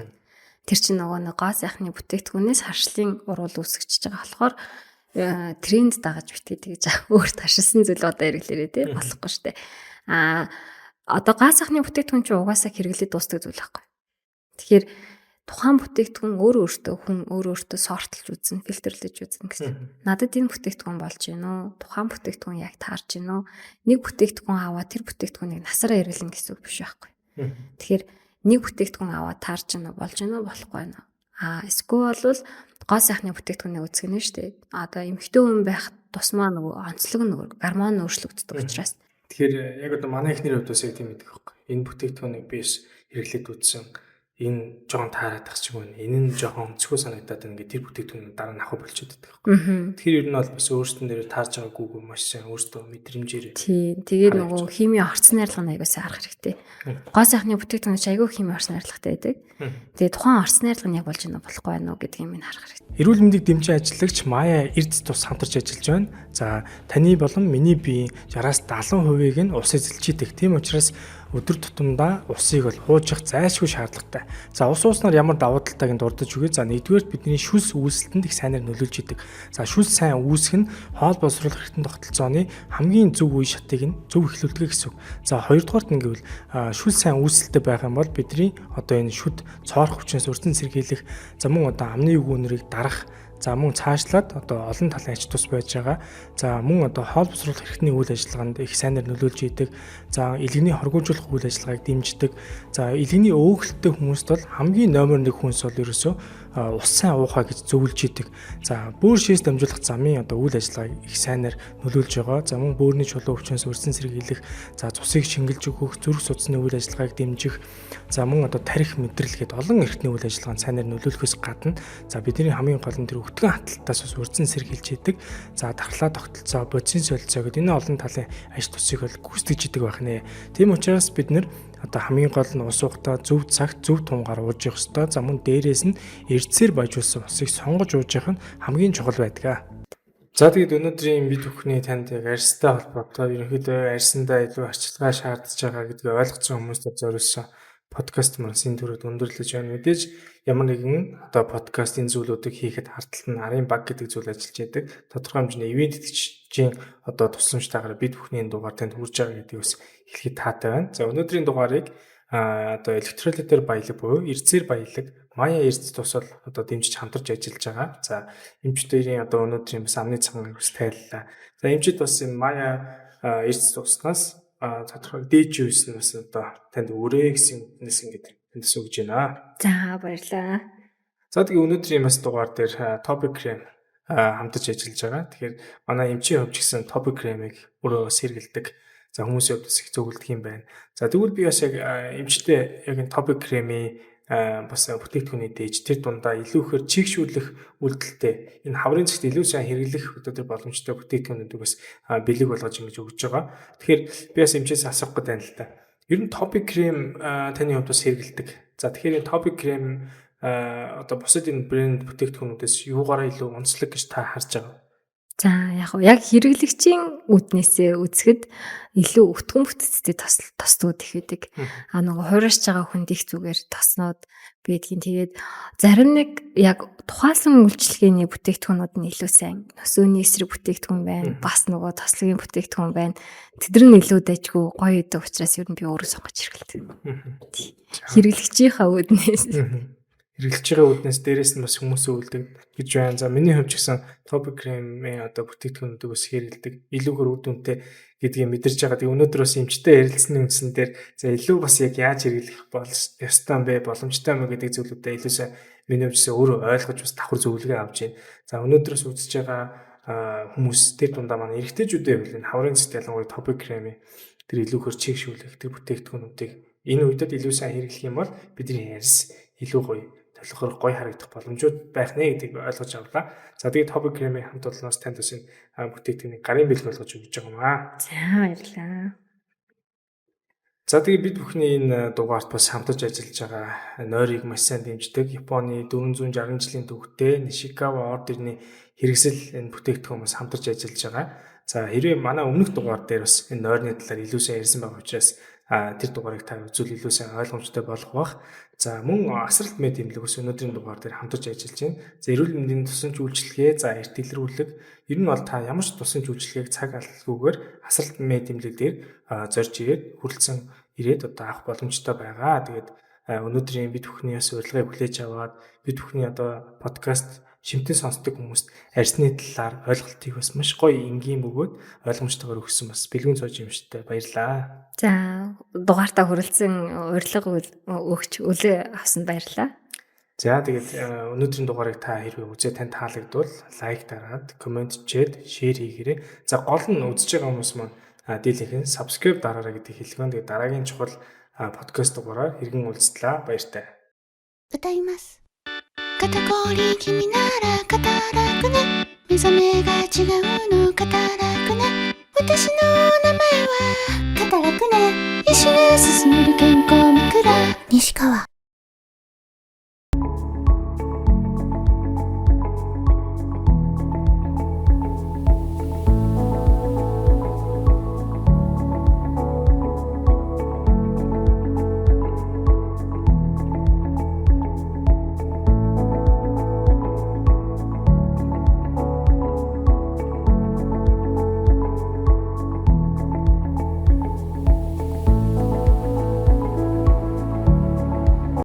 Тэр чинь нөгөө нэг гоо сайхны бүтээгдэхүүнээс харшлын урвал үүсгэж байгаа болохоор тренд дагаж битгий тэгж өөр ташилсан зүйл одоо хэрэглээрээ тий болохгүй штэ. Одоо гоо сайхны бүтээгдэхүүн чинь угаасаа хэрэглээд дуустдаг зүйл байхгүй. Тэгэхээр тухайн бүтээгдэхүүн өөрөөсөө сортлж үзэн, фильтрлэж үзэн гэсэн. Надад энэ бүтээгдэхүүн болж гинөө, тухайн бүтээгдэхүүн яг таарч гинөө. Нэг бүтээгдэхүүн аваад тэр бүтээгдэхүүнийг насаараа хэрэглэн гэсэн үг биш байхгүй. Тэгэхээр нэг бүтээгдэхүүн аваад таарч гинөө болж гинөө болохгүй байна. Эсвэл бол гоо сайхны бүтээгдэхүүнийг үзэх нь шүү дээ. Одоо эмэгтэй хүн байх тусмаа нөгөө онцлог нөгөө гормон өөрчлөгддөг учраас. Тэгэхээр яг одоо манай эхнэр хувьд бас яг тийм байдаг байхгүй. Энэ бүтээгдэхүүнийг би хэрэглээд үзсэн. Энэ жоон таараад тах ч юм уу. Энэ нь жоон өнцгөө санагдаад ингээд тэр бүтээгдэхүүн дараа нь авах болчиход байдаг байхгүй. Тэгэхээр ер нь бол бас өөрсдөн дээр таарж байгаагүй маш сайн өөртөө мэдрэмжээр. Тийм. Тэгээд нөгөө химийн орц найрлагын аягаас харах хэрэгтэй. Гоо сайхны бүтээгдэхүүн ч айгүй химийн орц найрлагатай байдаг. Тэгээд тухайн орц найрлага нь яг болж байна уу болохгүй байна уу гэдгийг минь харах хэрэгтэй. Эрүүл мэндийг дэмжих ажиллагч Мая Эрдэнэс тус хамтарч ажиллаж байна. За таны болон миний бие 60-70%-ийг нь ус эзэлж идэг. Тийм учраас өдөр тутамдаа усыг бол хуужих зайлшгүй шаардлагатай. За ус ууснаар ямар давуу талтайг нь дурдж үгүй. За нэгдүгээр бидний шүлс үүсэлтэнд их сайнаар нөлөөлж идэг. За шүлс сайн үүсэх нь хоол боловсруулах эрдэнэ тогтолцооны хамгийн зөв үе шатыг нь зөв эхлүүлдэг гэсэн үг. За хоёрдугаарт нь гэвэл шүлс сайн үүсэлтэй байх юм бол бидний одоо энэ шүд цоорох хүчнээс урьдчилан сэргийлэх, за мөн одоо амны өгөөнөрийг дарах, за мөн цаашлаад одоо олон талын ач тус байж байгаа. За мөн одоо хоол босруулах эрхтний үйл ажиллагаанд их сайнаар нөлөөлж идэг. За илгэний хоргоожуулах үйл ажиллагааг дэмждэг. За илгэний өөгөлттэй хүмүүст бол хамгийн номер 1 хүнс бол ерөөсөө ус сайн уухаа гэж зөвлөж идэг. За бөөр шээс дамжуулах замын одоо үйл ажиллагааг их сайнаар нөлөөлж байгаа. За мөн бөөрийн чулуу өвчнөөс урьдчилан сэргийлэх, за цусыг шингэлж өгөх, зүрх судасны үйл ажиллагааг дэмжих, за мөн одоо тарих мэдрэл гээд олон эрхтний үйл ажиллагаанд сайнаар нөлөөлөхөөс гадна за бидний хамгийн гол нь тэр өгтгөн хаталтаас бас урьдчилан сэргийлж идэг. За дархлаа тогтолцоо, бодисын солилцоо гэдэг энэ олон талын аж тусыг бол гүйцэтгэж идэг байх нэ. Тийм учраас бид нэр одоо хамгийн гол нь ус уухтаа зөв цагт зөв тунгаар ууж явах ёстой. За мөн дээрээс нь эрдсээр баяжуулсан усыг сонгож ууж явах нь хамгийн чухал байдаг. За тэгээд өнөөдрийн бид бүхний танд яг арьстай холбоотой ерөнхийдөө арьсандаа илүү арчилгаа шаардж байгаа гэдгийг ойлгоцсон хүмүүстээ зориулсан подкаст маань энэ төрөд өндөрлөж байна. Мэдээж ямар нэгэн одоо подкастын зүйлүүдийг хийхэд харталт нь арын баг гэдэг зүйл ажиллаж байдаг. Тодорхой хэмжээний ивент идэвхжийн одоо тусламжтайгаар бид бүхний дугаар танд хүрж байгаа гэдгийг бас хэлэхэд таатай байна. За өнөөдрийн дугаарыг одоо электролитээр баялаг буюу эрдсээр баялаг Мая эрдс тусал одоо дэмжиж хамтарч ажиллаж байгаа. За эмчдэрийн одоо өнөөдрийн бас амны цангааг бас тайллаа. За эмчид бас энэ Мая эрдс туснаас тодорхой дээж юусэн бас одоо танд өрөө гэсэн нэс ингээд тэндс өгж байна. За баярлалаа. За тэгээ өнөөдрийн бас дугаар дээр Topic Cream хамтарч ажиллаж байгаа. Тэгэхээр манай эмчийн хувьд гэсэн Topic Cream-ыг өөрөө сэргэлдэг. За хүмүүсийн хувьд их зөвлөдөг юм байна. За тэгвэл би бас яг эмчтэй яг энэ Topic Cream-ийн бас бүтээгдэхүүний дээж тэр дундаа илүү ихээр чигшүүлэх үйлдэлтэй энэ хаврын цэгт илүү сайн хэрэглэх одоо тэр боломжтой бүтээгдэхүүнүүдийг бас бэлэг болгож ингэж өгж байгаа. Тэгэхээр би бас эмчээс асуух гэдэг юм л да. Ер нь Topic Cream таны хувьд бас хэрэглэдэг. За тэгэхээр энэ Topic Cream одоо бусад энэ брэнд бүтээгдэхүүнүүдээс юугаараа илүү онцлог гэж та харж байгаа? За яг хэрэглэгчийн үүднээсээ үзэхэд илүү өтгөн бүтцтэй тоснууд их байдаг. Нөгөө хуурайж байгаа хүнд их зүгээр тоснууд байдгийн. Тэгээд зарим нэг яг тухайлан үйлчлэгээний бүтээгдэхүүнүүд нь илүү сайн нөсөөний эсрэг бүтээгдэхүүн байна. Бас нөгөө тослогийн бүтээгдэхүүн байна. Тэдэр нь илүү дайггүй гоё идэг учраас ер нь би өөрөө сонгож хэрэглэдэг. Хэрэглэгчийнхаа үүднээс хэрэглэж байгаа үүднээс дээрээс нь бас хүмүүсээ үлдэг гэж байна. За миний хувьд ч гэсэн Topic Cream-ийн одоо бүтээгдэхүүнүүдийг бас хэрэглэдэг. Илүүгээр үр дүнтэй гэдгийг мэдэрч байгаа. Тэгээ өнөөдөр бас эмчтэй ярилцсны үндсэн дээр за илүү бас яг яаж хэрэглэх ёстой юм бэ, боломжтой юм гэдэг зүйлүүдээ илүү сайн миний хувьд өөрөө ойлгож бас давхар зөвлөгөө авч байна. За өнөөдрөөс үзэж байгаа хүмүүс тэр дундаа манай эрэгтэйчүүдээ хөвлөн хаврын цэцэд ялангуяа Topic Cream-ийн тэр илүүгээр чигшүүлэх тэр бүтээгдэхүүнүүдийг энэ үедээ илүү сайн хэрэглэх юм бол бидний ярс илүү гоё толгоор гой харагдах боломжууд байх нэ гэдгийг ойлгож авлаа. За тэгээд Topic Cream-ийн хамт олонноос танд бас энэ бүтээгдэхүүнийг гарын бэлэг болгож өгч байгаа юм аа. За баярлалаа. За тэгээд бид бүхний энэ дугаарт бас хамтарч ажиллаж байгаа нойрыг маш сайн дэмждэг Японы 460 жилийн түүхтэй Nishikawa ордерны хэрэгсэл энэ бүтээгдэхүүн бас хамтарч ажиллаж байгаа. За хэрвээ манай өмнөх дугаар дээр бас энэ нойрны талаар илүү сайн ярьсан байгаа учраас тэр дугаарыг та үзвэл илүү сайн ойлгомжтой болох бах. За мөн асралт мэд имлэг ус өнөөдрийн дугаар дээр хамтарч ажиллаж байна. За эрүүл мэндийн тусламж үйлчилгээ, за эрт илрүүлэг ер нь бол та ямар ч тусламж үйлчилгээг цаг алдалгүйгээр асралт мэд имлэг дээр зорж ирээд хүрэлцэн ирээд одоо авах боломжтой байгаа. Тэгээд өнөөдрийн бид бүхний бас урилгыг хүлээж аваад бид бүхний одоо подкаст шимтэн сонсдог хүмүүст арьсны талаар ойлголтыг бас маш гоё энгийн бөгөөд ойлгомжтойгоор өгсөн бас бэлгүн цоож юм шигтэй баярлаа. За дугаартаа хүрэлцэн урилга өгч үлээ авсанд баярлалаа. За тэгээд өнөөдрийн дугаарыг та хэрвээ үзээ тань таалагдвал лайк дараад, комент чээд, шеэр хийгээрэй. За гол нь үзэж байгаа хүмүүс маань дийлэнх нь subscribe дараарай гэдгийг хэлгэн. Тэгээд дараагийн чухал подкаст дугаараар иргэн уулзлаа. Баяртай. 歌います肩こり君なら肩楽に目覚め